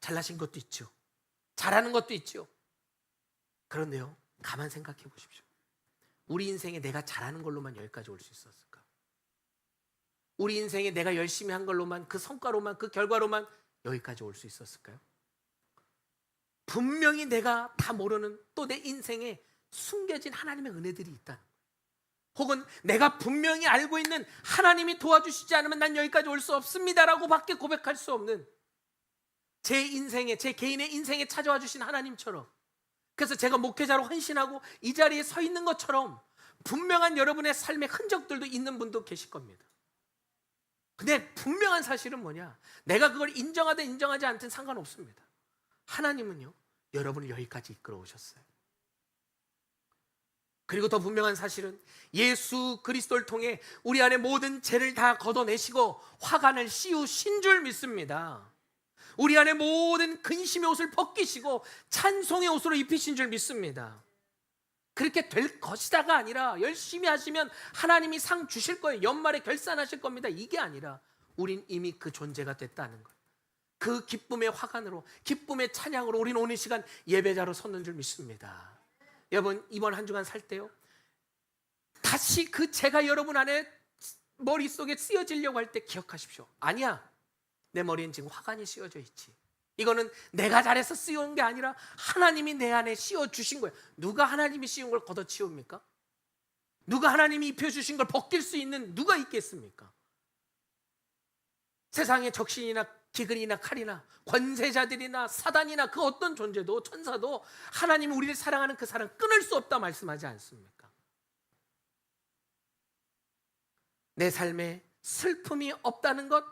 잘나신 것도 있죠. 잘하는 것도 있죠. 그런데요, 가만 생각해 보십시오. 우리 인생에 내가 잘하는 걸로만 여기까지 올 수 있었을까? 우리 인생에 내가 열심히 한 걸로만, 그 성과로만, 그 결과로만 여기까지 올 수 있었을까요? 분명히 내가 다 모르는 또 내 인생에 숨겨진 하나님의 은혜들이 있다는 거예요. 혹은 내가 분명히 알고 있는 하나님이 도와주시지 않으면 난 여기까지 올 수 없습니다라고 밖에 고백할 수 없는 제 인생에, 제 개인의 인생에 찾아와 주신 하나님처럼, 그래서 제가 목회자로 헌신하고 이 자리에 서 있는 것처럼 분명한 여러분의 삶의 흔적들도 있는 분도 계실 겁니다. 근데 분명한 사실은 뭐냐? 내가 그걸 인정하든 인정하지 않든 상관없습니다. 하나님은요, 여러분을 여기까지 이끌어 오셨어요. 그리고 더 분명한 사실은 예수 그리스도를 통해 우리 안에 모든 죄를 다 걷어내시고 화관을 씌우신 줄 믿습니다. 우리 안에 모든 근심의 옷을 벗기시고 찬송의 옷으로 입히신 줄 믿습니다. 그렇게 될 것이다가 아니라 열심히 하시면 하나님이 상 주실 거예요, 연말에 결산하실 겁니다, 이게 아니라 우린 이미 그 존재가 됐다는 거예요. 그 기쁨의 화관으로, 기쁨의 찬양으로 우리는 오늘 시간 예배자로 섰는 줄 믿습니다. 여러분, 이번 한 주간 살 때요, 다시 그 죄가 여러분 안에 머릿속에 쓰여지려고 할 때 기억하십시오. 아니야, 내 머리엔 지금 화관이 씌워져 있지. 이거는 내가 잘해서 씌운 게 아니라 하나님이 내 안에 씌워주신 거예요. 누가 하나님이 씌운 걸 걷어치웁니까? 누가 하나님이 입혀주신 걸 벗길 수 있는 누가 있겠습니까? 세상의 적신이나 기근이나 칼이나 권세자들이나 사단이나 그 어떤 존재도, 천사도 하나님이 우리를 사랑하는 그 사랑 끊을 수 없다 말씀하지 않습니까? 내 삶에 슬픔이 없다는 것,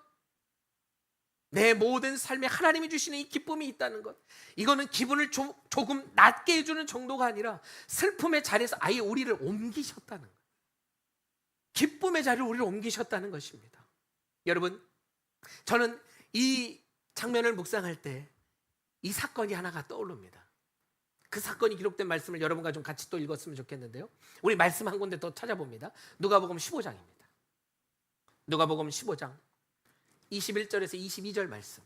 내 모든 삶에 하나님이 주시는 이 기쁨이 있다는 것, 이거는 기분을 조금 낮게 해주는 정도가 아니라 슬픔의 자리에서 아예 우리를 옮기셨다는 거예요. 기쁨의 자리를 우리를 옮기셨다는 것입니다. 여러분, 저는 이 장면을 묵상할 때 이 사건이 하나가 떠오릅니다. 그 사건이 기록된 말씀을 여러분과 좀 같이 또 읽었으면 좋겠는데요, 우리 말씀 한 군데 더 찾아봅니다. 누가복음 15장입니다. 누가복음 15장 21절에서 22절 말씀.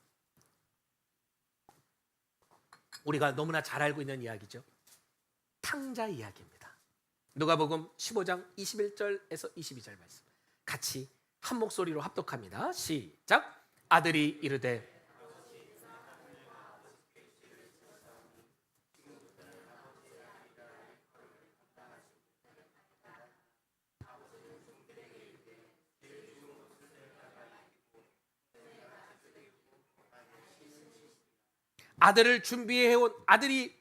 우리가 너무나 잘 알고 있는 이야기죠. 탕자 이야기입니다. 누가복음 15장 21절에서 22절 말씀 같이 한 목소리로 합독합니다. 시작. 아들이 이르되 아들을 준비해온 아들이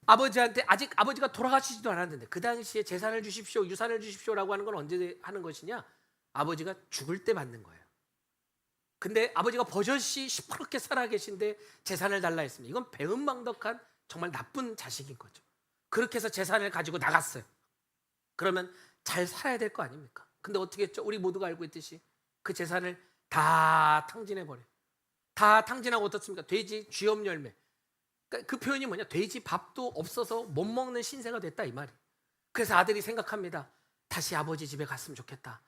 아버지한테, 아직 아버지가 돌아가시지도 않았는데, 그 당시에 재산을 주십시오, 유산을 주십시오라고 하는 건 언제 하는 것이냐? 아버지가 죽을 때 받는 거예요. 근데 아버지가 버젓이 시퍼렇게 살아계신데 재산을 달라 했습니다. 이건 배은망덕한 정말 나쁜 자식인 거죠. 그렇게 해서 재산을 가지고 나갔어요. 그러면 잘 살아야 될 거 아닙니까? 근데 어떻게 했죠? 우리 모두가 알고 있듯이 그 재산을 다 탕진해버려요. 다 탕진하고 어떻습니까? 돼지 쥐염 열매. 그러니까 그 표현이 뭐냐? 돼지 밥도 없어서 못 먹는 신세가 됐다 이 말이에요. 그래서 아들이 생각합니다. 다시 아버지 집에 갔으면 좋겠다.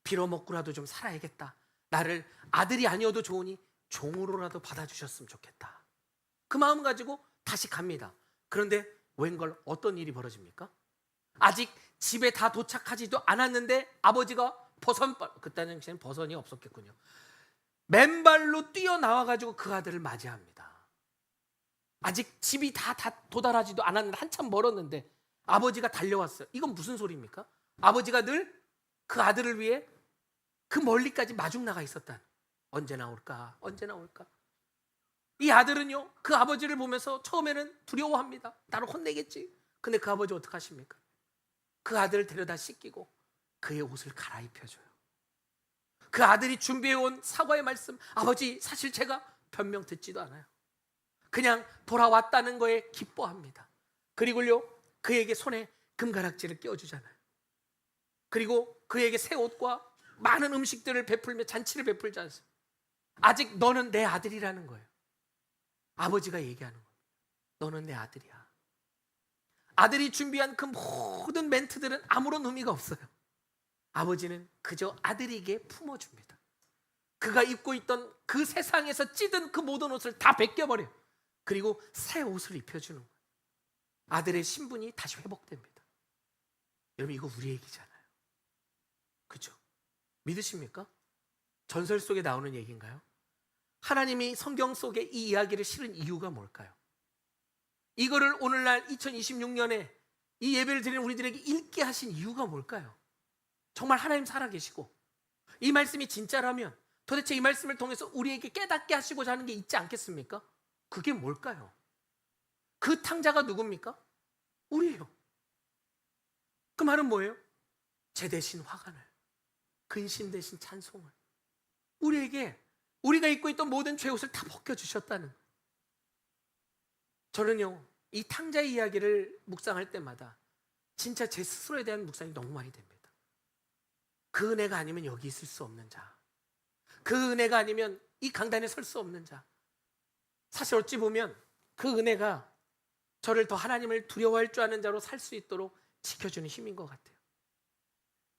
빌어먹고라도 좀 살아야겠다. 나를 아들이 아니어도 좋으니 종으로라도 받아주셨으면 좋겠다. 그 마음 가지고 다시 갑니다. 그런데 웬걸 어떤 일이 벌어집니까? 아직 집에 다 도착하지도 않았는데 아버지가 그 당시에는 버선이 없었겠군요. 맨발로 뛰어나와가지고 그 아들을 맞이합니다. 아직 집이 다 도달하지도 않았는데 한참 멀었는데 아버지가 달려왔어요. 이건 무슨 소리입니까? 아버지가 늘 그 아들을 위해 그 멀리까지 마중 나가 있었다. 언제 나올까? 언제 나올까? 이 아들은요, 그 아버지를 보면서 처음에는 두려워합니다. 나를 혼내겠지. 근데 그 아버지 어떻게 하십니까? 그 아들을 데려다 씻기고 그의 옷을 갈아입혀줘요. 그 아들이 준비해온 사과의 말씀, 아버지 사실 제가 변명 듣지도 않아요. 그냥 돌아왔다는 거에 기뻐합니다. 그리고요, 그에게 손에 금가락지를 끼워주잖아요. 그리고 그에게 새 옷과 많은 음식들을 베풀며 잔치를 베풀지 않습니다. 아직 너는 내 아들이라는 거예요. 아버지가 얘기하는 거예요. 너는 내 아들이야. 아들이 준비한 그 모든 멘트들은 아무런 의미가 없어요. 아버지는 그저 아들에게 품어줍니다. 그가 입고 있던 그 세상에서 찌든 그 모든 옷을 다 벗겨버려요. 그리고 새 옷을 입혀주는 거예요. 아들의 신분이 다시 회복됩니다. 여러분, 이거 우리 얘기잖아요. 그죠? 믿으십니까? 전설 속에 나오는 얘기인가요? 하나님이 성경 속에 이 이야기를 실은 이유가 뭘까요? 이거를 오늘날 2026년에 이 예배를 드리는 우리들에게 읽게 하신 이유가 뭘까요? 정말 하나님 살아계시고 이 말씀이 진짜라면 도대체 이 말씀을 통해서 우리에게 깨닫게 하시고자 하는 게 있지 않겠습니까? 그게 뭘까요? 그 탕자가 누굽니까? 우리예요. 그 말은 뭐예요? 제 대신 화관을, 근심 대신 찬송을, 우리에게 우리가 입고 있던 모든 죄옷을 다 벗겨주셨다는 거예요. 저는요, 이 탕자의 이야기를 묵상할 때마다 진짜 제 스스로에 대한 묵상이 너무 많이 됩니다. 그 은혜가 아니면 여기 있을 수 없는 자, 그 은혜가 아니면 이 강단에 설 수 없는 자. 사실 어찌 보면 그 은혜가 저를 더 하나님을 두려워할 줄 아는 자로 살 수 있도록 지켜주는 힘인 것 같아요.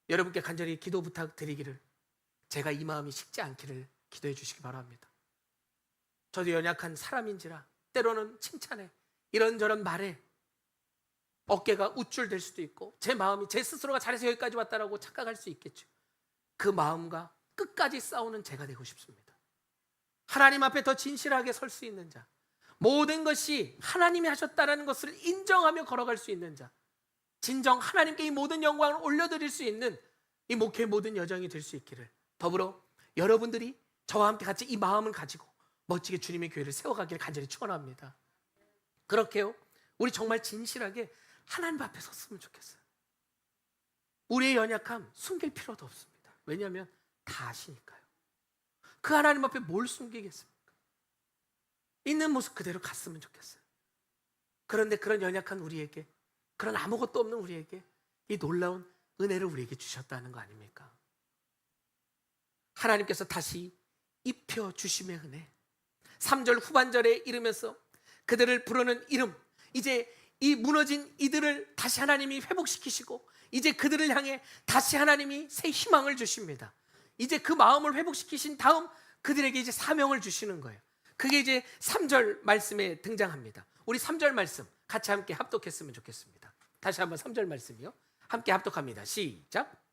여러분께 간절히 기도 부탁드리기를, 제가 이 마음이 식지 않기를 기도해 주시기 바랍니다. 저도 연약한 사람인지라 때로는 칭찬에 이런저런 말에 어깨가 우쭐될 수도 있고 제 마음이 제 스스로가 잘해서 여기까지 왔다라고 착각할 수 있겠죠. 그 마음과 끝까지 싸우는 제가 되고 싶습니다. 하나님 앞에 더 진실하게 설 수 있는 자, 모든 것이 하나님이 하셨다는 것을 인정하며 걸어갈 수 있는 자, 진정 하나님께 이 모든 영광을 올려드릴 수 있는 이 목회의 모든 여정이 될 수 있기를, 더불어 여러분들이 저와 함께 같이 이 마음을 가지고 멋지게 주님의 교회를 세워가기를 간절히 축원합니다. 그렇게요, 우리 정말 진실하게 하나님 앞에 섰으면 좋겠어요. 우리의 연약함 숨길 필요도 없습니다. 왜냐하면 다 아시니까요. 그 하나님 앞에 뭘 숨기겠습니까? 있는 모습 그대로 갔으면 좋겠어요. 그런데 그런 연약한 우리에게, 그런 아무것도 없는 우리에게 이 놀라운 은혜를 우리에게 주셨다는 거 아닙니까? 하나님께서 다시 입혀주심의 은혜, 3절 후반절에 이르면서 그들을 부르는 이름, 이제 이 무너진 이들을 다시 하나님이 회복시키시고 이제 그들을 향해 다시 하나님이 새 희망을 주십니다. 이제 그 마음을 회복시키신 다음 그들에게 이제 사명을 주시는 거예요. 그게 이제 3절 말씀에 등장합니다. 우리 3절 말씀 같이 함께 합독했으면 좋겠습니다. 다시 한번 3절 말씀이요, 함께 합독합니다. 시작.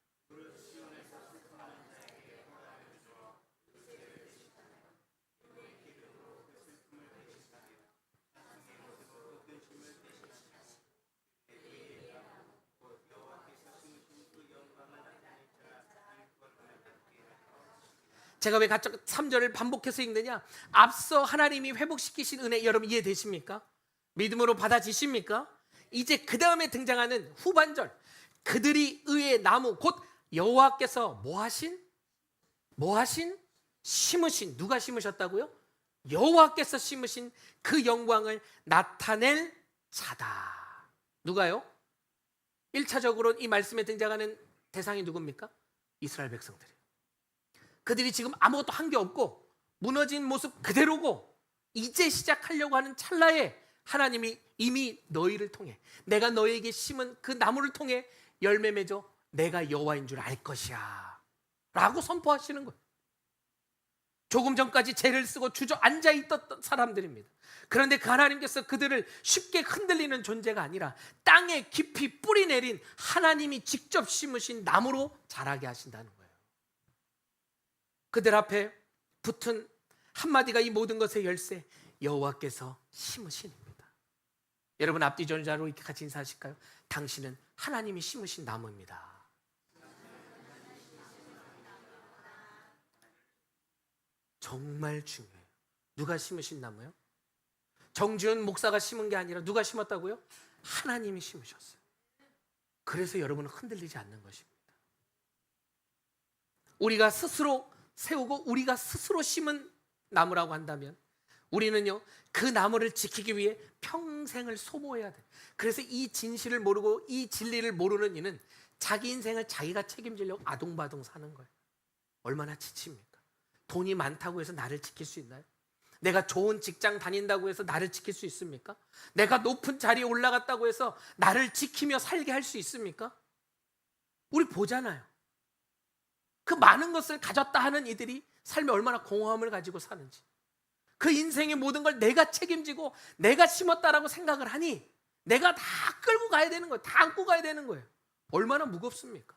제가 왜 3절을 반복해서 읽느냐? 앞서 하나님이 회복시키신 은혜 여러분 이해되십니까? 믿음으로 받아지십니까? 이제 그 다음에 등장하는 후반절, 그들이 의의 나무 곧 여호와께서 뭐 하신? 뭐 하신? 심으신. 누가 심으셨다고요? 여호와께서 심으신 그 영광을 나타낼 자다. 누가요? 1차적으로 이 말씀에 등장하는 대상이 누굽니까? 이스라엘 백성들이에요. 그들이 지금 아무것도 한 게 없고 무너진 모습 그대로고 이제 시작하려고 하는 찰나에 하나님이 이미 너희를 통해, 내가 너희에게 심은 그 나무를 통해 열매 맺어 내가 여호와인 줄 알 것이야 라고 선포하시는 거예요. 조금 전까지 죄를 쓰고 주저앉아 있던 사람들입니다. 그런데 그 하나님께서 그들을 쉽게 흔들리는 존재가 아니라 땅에 깊이 뿌리 내린 하나님이 직접 심으신 나무로 자라게 하신다는 거예요. 그들 앞에 붙은 한마디가 이 모든 것의 열쇠, 여호와께서 심으신입니다. 여러분 앞뒤 전자로 이렇게 같이 인사하실까요? 당신은 하나님이 심으신 나무입니다. 정말 중요해요. 누가 심으신 나무요? 정지훈 목사가 심은 게 아니라 누가 심었다고요? 하나님이 심으셨어요. 그래서 여러분은 흔들리지 않는 것입니다. 우리가 스스로 세우고 우리가 스스로 심은 나무라고 한다면 우리는요 그 나무를 지키기 위해 평생을 소모해야 돼요. 그래서 이 진실을 모르고 이 진리를 모르는 이는 자기 인생을 자기가 책임지려고 아둥바둥 사는 거예요. 얼마나 지칩니까? 돈이 많다고 해서 나를 지킬 수 있나요? 내가 좋은 직장 다닌다고 해서 나를 지킬 수 있습니까? 내가 높은 자리에 올라갔다고 해서 나를 지키며 살게 할 수 있습니까? 우리 보잖아요. 그 많은 것을 가졌다 하는 이들이 삶에 얼마나 공허함을 가지고 사는지, 그 인생의 모든 걸 내가 책임지고 내가 심었다라고 생각을 하니 내가 다 끌고 가야 되는 거예요. 다 안고 가야 되는 거예요. 얼마나 무겁습니까?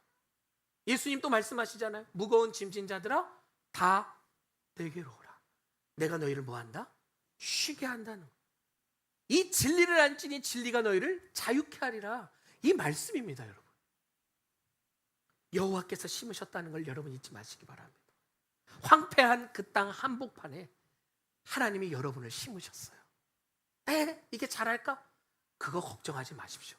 예수님 또 말씀하시잖아요. 무거운 짐진 자들아 다 내게로 오라. 내가 너희를 뭐한다? 쉬게 한다는 거예요. 이 진리를 안 지니 진리가 너희를 자유케 하리라. 이 말씀입니다. 여러분, 여호와께서 심으셨다는 걸 여러분 잊지 마시기 바랍니다. 황폐한 그 땅 한복판에 하나님이 여러분을 심으셨어요. 이게 잘할까? 그거 걱정하지 마십시오.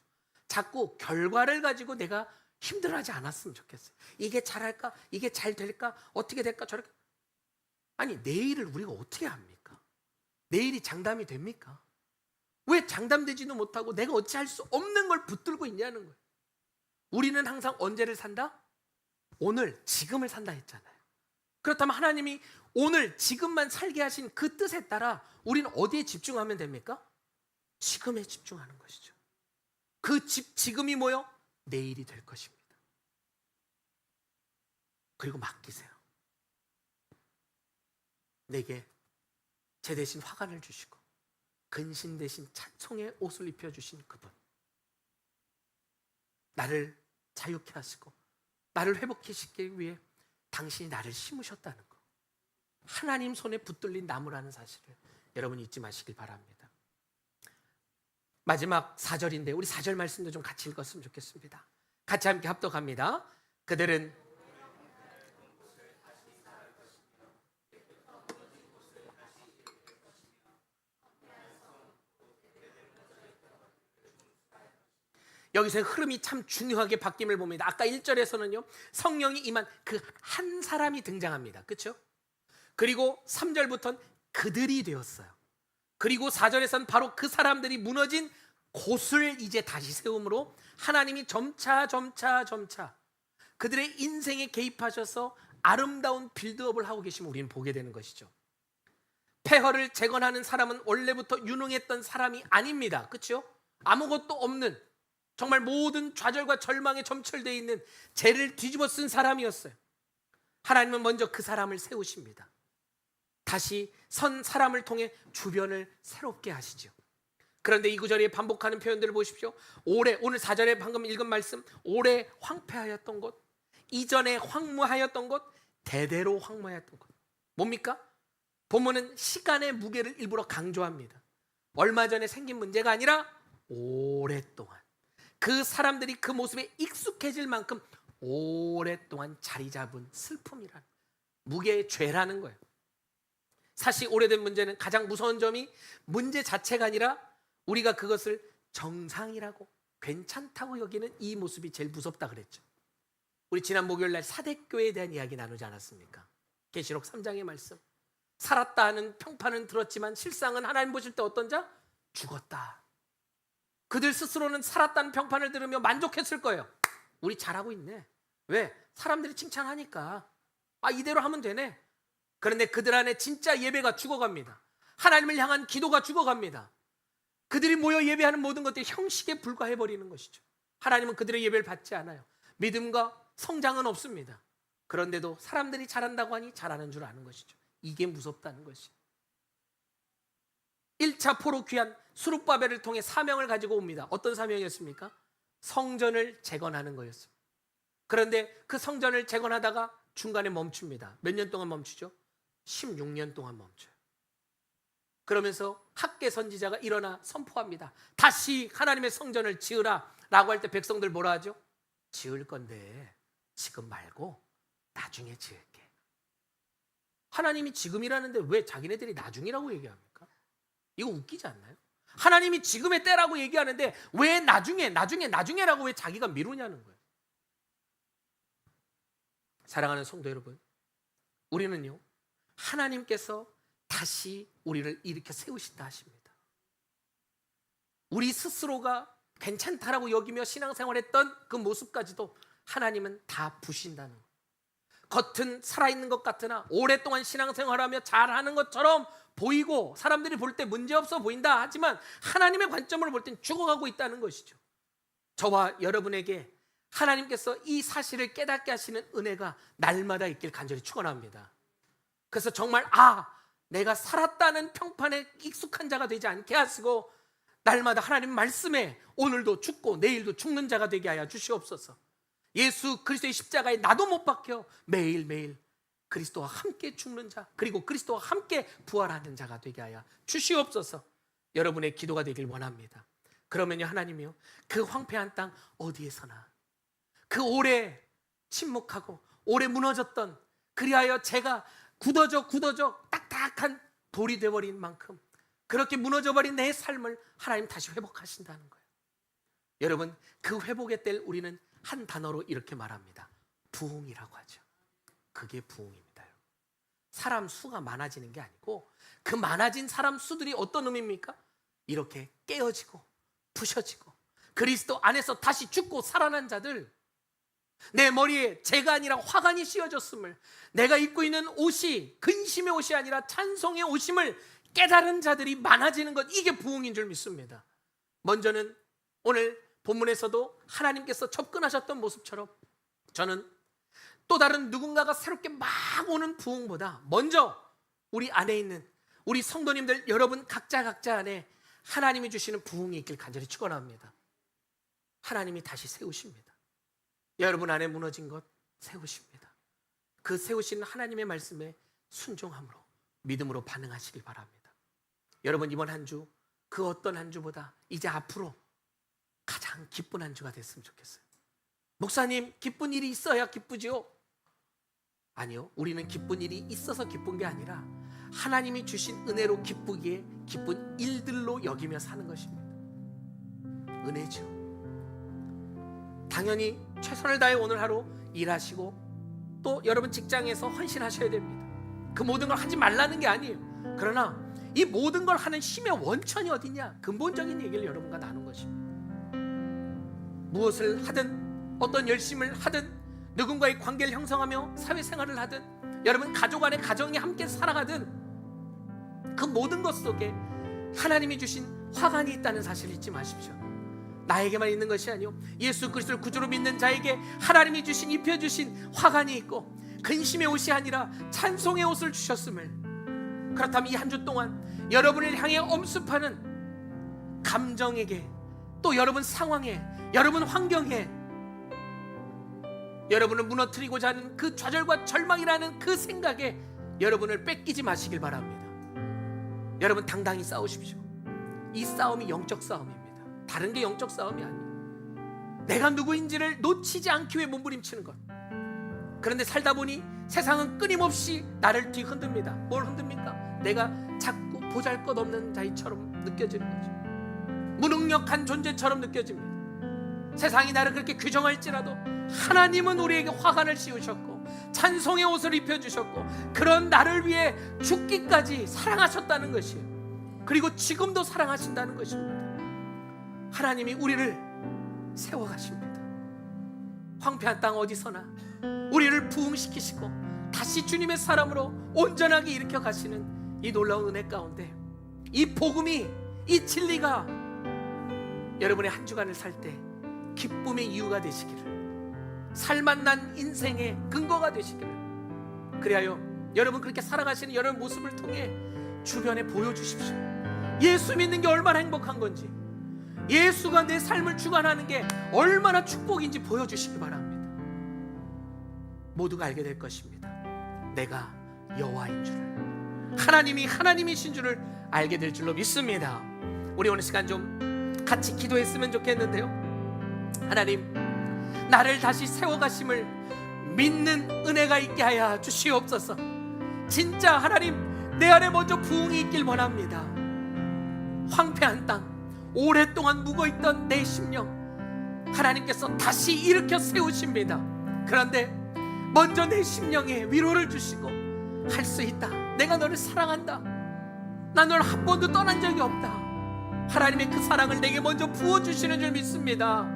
자꾸 결과를 가지고 내가 힘들어하지 않았으면 좋겠어요. 이게 잘할까? 이게 잘 될까? 어떻게 될까? 저렇게. 아니, 내일을 우리가 어떻게 합니까? 내일이 장담이 됩니까? 왜 장담되지도 못하고 내가 어찌 할 수 없는 걸 붙들고 있냐는 거예요. 우리는 항상 언제를 산다? 오늘, 지금을 산다 했잖아요. 그렇다면 하나님이 오늘, 지금만 살게 하신 그 뜻에 따라 우리는 어디에 집중하면 됩니까? 지금에 집중하는 것이죠. 그 지금이 뭐요? 내일이 될 것입니다. 그리고 맡기세요. 내게 제 대신 화관을 주시고 근신 대신 찬송의 옷을 입혀주신 그분, 나를 자유케 하시고 나를 회복시키기 위해 당신이 나를 심으셨다는 거, 하나님 손에 붙들린 나무라는 사실을 여러분 잊지 마시길 바랍니다. 마지막 4절인데 우리 4절 말씀도 좀 같이 읽었으면 좋겠습니다. 같이 함께 합독합니다. 그들은 여기서 흐름이 참 중요하게 바뀜을 봅니다. 아까 1절에서는요 성령이 임한 그 한 사람이 등장합니다. 그렇죠? 그리고 3절부터는 그들이 되었어요. 그리고 4절에서는 바로 그 사람들이 무너진 곳을 이제 다시 세움으로 하나님이 점차 그들의 인생에 개입하셔서 아름다운 빌드업을 하고 계심을 우리는 보게 되는 것이죠. 폐허를 재건하는 사람은 원래부터 유능했던 사람이 아닙니다. 그렇죠? 아무것도 없는, 정말 모든 좌절과 절망에 점철되어 있는 죄를 뒤집어 쓴 사람이었어요. 하나님은 먼저 그 사람을 세우십니다. 다시 선 사람을 통해 주변을 새롭게 하시죠. 그런데 이 구절에 반복하는 표현들을 보십시오. 오늘 4절에 방금 읽은 말씀, 오래 황폐하였던 곳, 이전에 황무하였던 곳, 대대로 황무하였던 곳. 뭡니까? 본문은 시간의 무게를 일부러 강조합니다. 얼마 전에 생긴 문제가 아니라 오랫동안, 그 사람들이 그 모습에 익숙해질 만큼 오랫동안 자리 잡은 슬픔이라는, 무게의 죄라는 거예요. 사실 오래된 문제는 가장 무서운 점이 문제 자체가 아니라 우리가 그것을 정상이라고, 괜찮다고 여기는 이 모습이 제일 무섭다 그랬죠. 우리 지난 목요일 날 사대교회에 대한 이야기 나누지 않았습니까? 계시록 3장의 말씀. 살았다 하는 평판은 들었지만 실상은 하나님 보실 때 어떤 자? 죽었다. 그들 스스로는 살았다는 평판을 들으며 만족했을 거예요. 우리 잘하고 있네. 왜? 사람들이 칭찬하니까. 이대로 하면 되네. 그런데 그들 안에 진짜 예배가 죽어갑니다. 하나님을 향한 기도가 죽어갑니다. 그들이 모여 예배하는 모든 것들이 형식에 불과해버리는 것이죠. 하나님은 그들의 예배를 받지 않아요. 믿음과 성장은 없습니다. 그런데도 사람들이 잘한다고 하니 잘하는 줄 아는 것이죠. 이게 무섭다는 것이. 1차 포로 귀환 수룹바벨을 통해 사명을 가지고 옵니다. 어떤 사명이었습니까? 성전을 재건하는 거였습니다. 그런데 그 성전을 재건하다가 중간에 멈춥니다. 몇 년 동안 멈추죠? 16년 동안 멈춰요. 그러면서 학개 선지자가 일어나 선포합니다. 다시 하나님의 성전을 지으라 라고 할 때 백성들 뭐라 하죠? 지을 건데 지금 말고 나중에 지을게. 하나님이 지금이라는데 왜 자기네들이 나중이라고 얘기합니까? 이거 웃기지 않나요? 하나님이 지금의 때라고 얘기하는데 왜 나중에라고 왜 자기가 미루냐는 거예요. 사랑하는 성도 여러분, 우리는요 하나님께서 다시 우리를 일으켜 세우신다 하십니다. 우리 스스로가 괜찮다라고 여기며 신앙생활했던 그 모습까지도 하나님은 다 부신다는 거예요. 겉은 살아있는 것 같으나 오랫동안 신앙생활하며 잘하는 것처럼 보이고 사람들이 볼 때 문제없어 보인다 하지만 하나님의 관점으로 볼 땐 죽어가고 있다는 것이죠. 저와 여러분에게 하나님께서 이 사실을 깨닫게 하시는 은혜가 날마다 있길 간절히 축원합니다. 그래서 정말 내가 살았다는 평판에 익숙한 자가 되지 않게 하시고 날마다 하나님 말씀에 오늘도 죽고 내일도 죽는 자가 되게 하여 주시옵소서. 예수 그리스도의 십자가에 나도 못 박혀 매일매일 그리스도와 함께 죽는 자 그리고 그리스도와 함께 부활하는 자가 되게 하여 주시옵소서. 여러분의 기도가 되길 원합니다. 그러면요 하나님이요 그 황폐한 땅 어디에서나 그 오래 침묵하고 오래 무너졌던 그리하여 제가 굳어져 딱딱한 돌이 되어버린 만큼 그렇게 무너져버린 내 삶을 하나님 다시 회복하신다는 거예요. 여러분 그 회복의 때를 우리는 한 단어로 이렇게 말합니다. 부흥이라고 하죠. 그게 부흥입니다. 사람 수가 많아지는 게 아니고 그 많아진 사람 수들이 어떤 의미입니까? 이렇게 깨어지고 부셔지고 그리스도 안에서 다시 죽고 살아난 자들, 내 머리에 재가 아니라 화관이 씌워졌음을, 내가 입고 있는 옷이 근심의 옷이 아니라 찬송의 옷임을 깨달은 자들이 많아지는 것, 이게 부흥인 줄 믿습니다. 먼저는 오늘 본문에서도 하나님께서 접근하셨던 모습처럼 저는 또 다른 누군가가 새롭게 막 오는 부흥보다 먼저 우리 안에 있는 우리 성도님들 여러분 각자 안에 하나님이 주시는 부흥이 있길 간절히 축원합니다. 하나님이 다시 세우십니다. 여러분 안에 무너진 것 세우십니다. 그 세우시는 하나님의 말씀에 순종함으로 믿음으로 반응하시길 바랍니다. 여러분 이번 한 주 그 어떤 한 주보다 이제 앞으로 가장 기쁜 한 주가 됐으면 좋겠어요. 목사님 기쁜 일이 있어야 기쁘지요? 아니요, 우리는 기쁜 일이 있어서 기쁜 게 아니라 하나님이 주신 은혜로 기쁘기에 기쁜 일들로 여기며 사는 것입니다. 은혜죠. 당연히 최선을 다해 오늘 하루 일하시고 또 여러분 직장에서 헌신하셔야 됩니다. 그 모든 걸 하지 말라는 게 아니에요. 그러나 이 모든 걸 하는 힘의 원천이 어디냐, 근본적인 얘기를 여러분과 나눈 것입니다. 무엇을 하든 어떤 열심을 하든 누군가의 관계를 형성하며 사회생활을 하든 여러분 가족 안에 가정이 함께 살아가든 그 모든 것 속에 하나님이 주신 화관이 있다는 사실을 잊지 마십시오. 나에게만 있는 것이 아니요 예수 그리스도를 구주로 믿는 자에게 하나님이 주신 입혀주신 화관이 있고 근심의 옷이 아니라 찬송의 옷을 주셨음을, 그렇다면 이 한 주 동안 여러분을 향해 엄습하는 감정에게 또 여러분 상황에 여러분 환경에 여러분을 무너뜨리고자 하는 그 좌절과 절망이라는 그 생각에 여러분을 뺏기지 마시길 바랍니다. 여러분 당당히 싸우십시오. 이 싸움이 영적 싸움입니다. 다른 게 영적 싸움이 아니에요. 내가 누구인지를 놓치지 않기 위해 몸부림치는 것. 그런데 살다 보니 세상은 끊임없이 나를 뒤흔듭니다. 뭘 흔듭니까? 내가 자꾸 보잘것없는 자이처럼 느껴지는 거죠. 무능력한 존재처럼 느껴집니다. 세상이 나를 그렇게 규정할지라도 하나님은 우리에게 화관을 씌우셨고 찬송의 옷을 입혀주셨고 그런 나를 위해 죽기까지 사랑하셨다는 것이에요. 그리고 지금도 사랑하신다는 것입니다. 하나님이 우리를 세워가십니다. 황폐한 땅 어디서나 우리를 부흥시키시고 다시 주님의 사람으로 온전하게 일으켜 가시는 이 놀라운 은혜 가운데 이 복음이, 이 진리가 여러분의 한 주간을 살 때 기쁨의 이유가 되시기를, 살만난 인생의 근거가 되시기를, 그리하여 여러분 그렇게 살아가시는 여러분 모습을 통해 주변에 보여주십시오. 예수 믿는 게 얼마나 행복한 건지, 예수가 내 삶을 주관하는 게 얼마나 축복인지 보여주시기 바랍니다. 모두가 알게 될 것입니다. 내가 여호와인 줄을, 하나님이 하나님이신 줄을 알게 될 줄로 믿습니다. 우리 오늘 시간 좀 같이 기도했으면 좋겠는데요. 하나님, 나를 다시 세워가심을 믿는 은혜가 있게 하여 주시옵소서. 진짜 하나님, 내 안에 먼저 부흥이 있길 원합니다. 황폐한 땅, 오랫동안 묵어있던 내 심령 하나님께서 다시 일으켜 세우십니다. 그런데 먼저 내 심령에 위로를 주시고 할 수 있다, 내가 너를 사랑한다, 난 너를 한 번도 떠난 적이 없다, 하나님의 그 사랑을 내게 먼저 부어주시는 줄 믿습니다.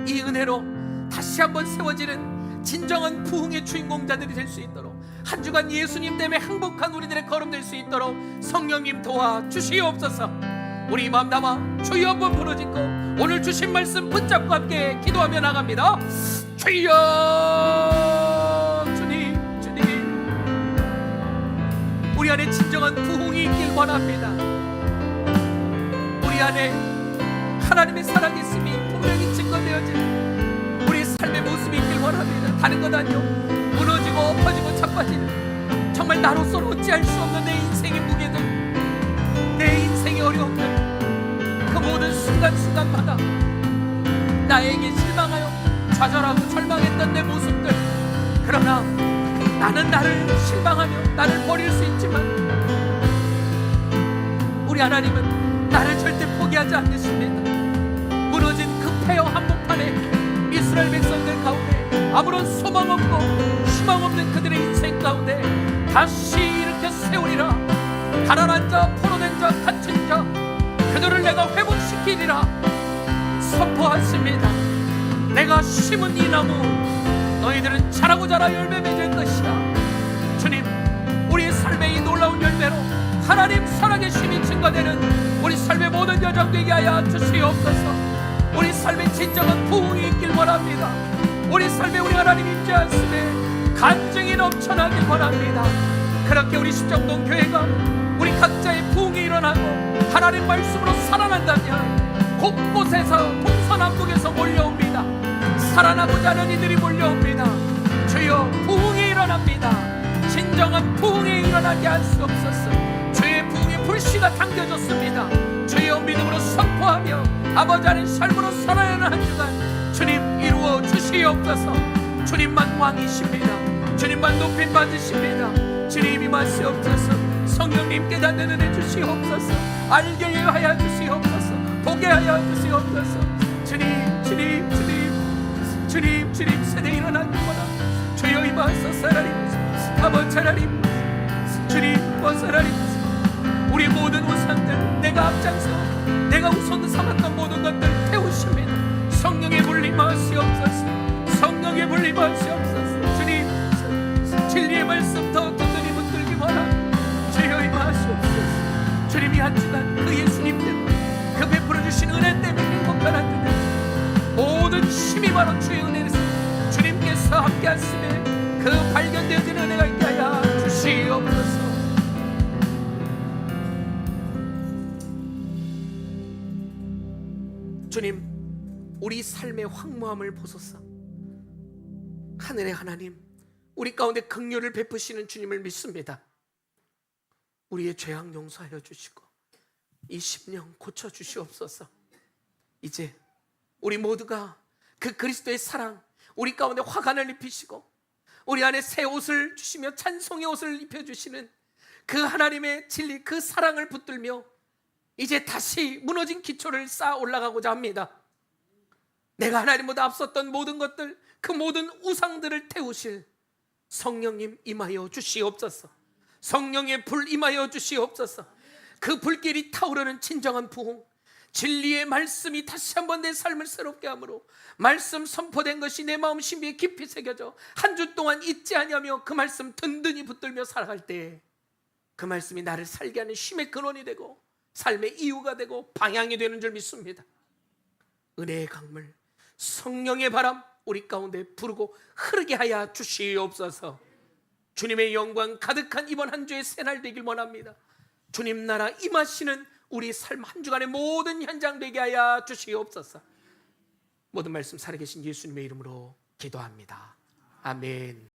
이 은혜로 다시 한번 세워지는 진정한 부흥의 주인공자들이 될 수 있도록, 한 주간 예수님 때문에 행복한 우리들의 걸음 될 수 있도록 성령님 도와주시옵소서. 우리 마음 담아 주여 한번 부르짖고 오늘 주신 말씀 붙잡고 함께 기도하며 나갑니다. 주여, 주님, 주님, 우리 안에 진정한 부흥이 있길 원합니다. 우리 안에 하나님의 사랑이 있음이 분명히 증거되어지는 우리 삶의 모습이 있길 원합니다. 다른 것 아니요, 무너지고 엎어지고 자빠지는, 정말 나로서는 어찌할 수 없는 내 인생의 무게들, 내 인생의 어려움들, 그 모든 순간순간마다 나에게 실망하여 좌절하고 절망했던 내 모습들, 그러나 나는 나를 실망하며 나를 버릴 수 있지만 우리 하나님은 나를 절대 포기하지 않으십니다. 무너진 그 폐허 한복판에 이스라엘 백성들 가운데 아무런 소망 없고 희망 없는 그들의 인생 가운데 다시 일으켜 세우리라. 가난한 자, 포로된 자, 갇힌 자, 그들을 내가 회복시키리라 선포하십니다. 내가 심은 이 나무, 너희들은 자라고 자라 열매 맺을 것이야. 주님, 우리의 삶의 이 놀라운 열매로 하나님 살아계심이 증거되는 우리 삶의 모든 여정 되게 하여 주시옵소서. 우리 삶의 진정한 부흥이 있길 원합니다. 우리 삶에 우리 하나님 임재하심에 간증이 넘쳐나길 원합니다. 그렇게 우리 십정동 교회가 우리 각자의 부흥이 일어나고 하나님 말씀으로 살아난다면 곳곳에서 동서남북에서 몰려옵니다. 살아나고자 하는 이들이 몰려옵니다. 주여, 부흥이 일어납니다. 진정한 부흥이 일어나게 할 수 없었어. 주의 부흥의 불씨가 당겨졌습니다. 주여, 믿음으로 선포하며 아버지 안의 삶으로 살아야 하는 한 주간 주님 이루어 주시옵소서. 주님만 왕이십니다. 주님만 높임 받으십니다. 주님 임하시옵소서. 성령님 깨닫는 은혜 주시옵소서. 알게 하여 주시옵소서. 보게 하여 주시옵소서. 주님, 주님, 주님, 주님, 주님, 세대 일어나는 거라. 주여 임하소서. 하나님, 아버지 하나님, 주님 어서 하나님, 우리 모든 우상들 내가 앞장서 내가 우선 삼았던 모든 것들 태우십니다. 성령의 물림 하시옵소서. 성령의 물림 하시옵소서. 주님, 진리의 말씀 더 든든히 붙들기 원합니다. 주여 임하시옵소서. 주님이 한 주간 그 예수님 때문에, 그 베풀어 주신 은혜 때문에 행복한 한 주간 모든 힘이 바로 주의 은혜에서 주님께서 함께 하심에 그 발견되어진 은혜가 있게 하여 주시옵소서. 주님, 우리 삶의 황무함을 보소서. 하늘의 하나님, 우리 가운데 긍휼을 베푸시는 주님을 믿습니다. 우리의 죄악 용서하여 주시고 이 심령 고쳐 주시옵소서. 이제 우리 모두가 그 그리스도의 사랑 우리 가운데 화관을 입히시고 우리 안에 새 옷을 주시며 찬송의 옷을 입혀주시는 그 하나님의 진리, 그 사랑을 붙들며 이제 다시 무너진 기초를 쌓아 올라가고자 합니다. 내가 하나님보다 앞섰던 모든 것들, 그 모든 우상들을 태우실 성령님 임하여 주시옵소서. 성령의 불 임하여 주시옵소서. 그 불길이 타오르는 진정한 부흥, 진리의 말씀이 다시 한번 내 삶을 새롭게 하므로 말씀 선포된 것이 내 마음 심비에 깊이 새겨져 한 주 동안 잊지 아니하며 그 말씀 든든히 붙들며 살아갈 때 그 말씀이 나를 살게 하는 힘의 근원이 되고 삶의 이유가 되고 방향이 되는 줄 믿습니다. 은혜의 강물, 성령의 바람 우리 가운데 부르고 흐르게 하여 주시옵소서. 주님의 영광 가득한 이번 한 주의 새날 되길 원합니다. 주님 나라 임하시는 우리 삶 한 주간의 모든 현장 되게 하여 주시옵소서. 모든 말씀 살아계신 예수님의 이름으로 기도합니다. 아멘.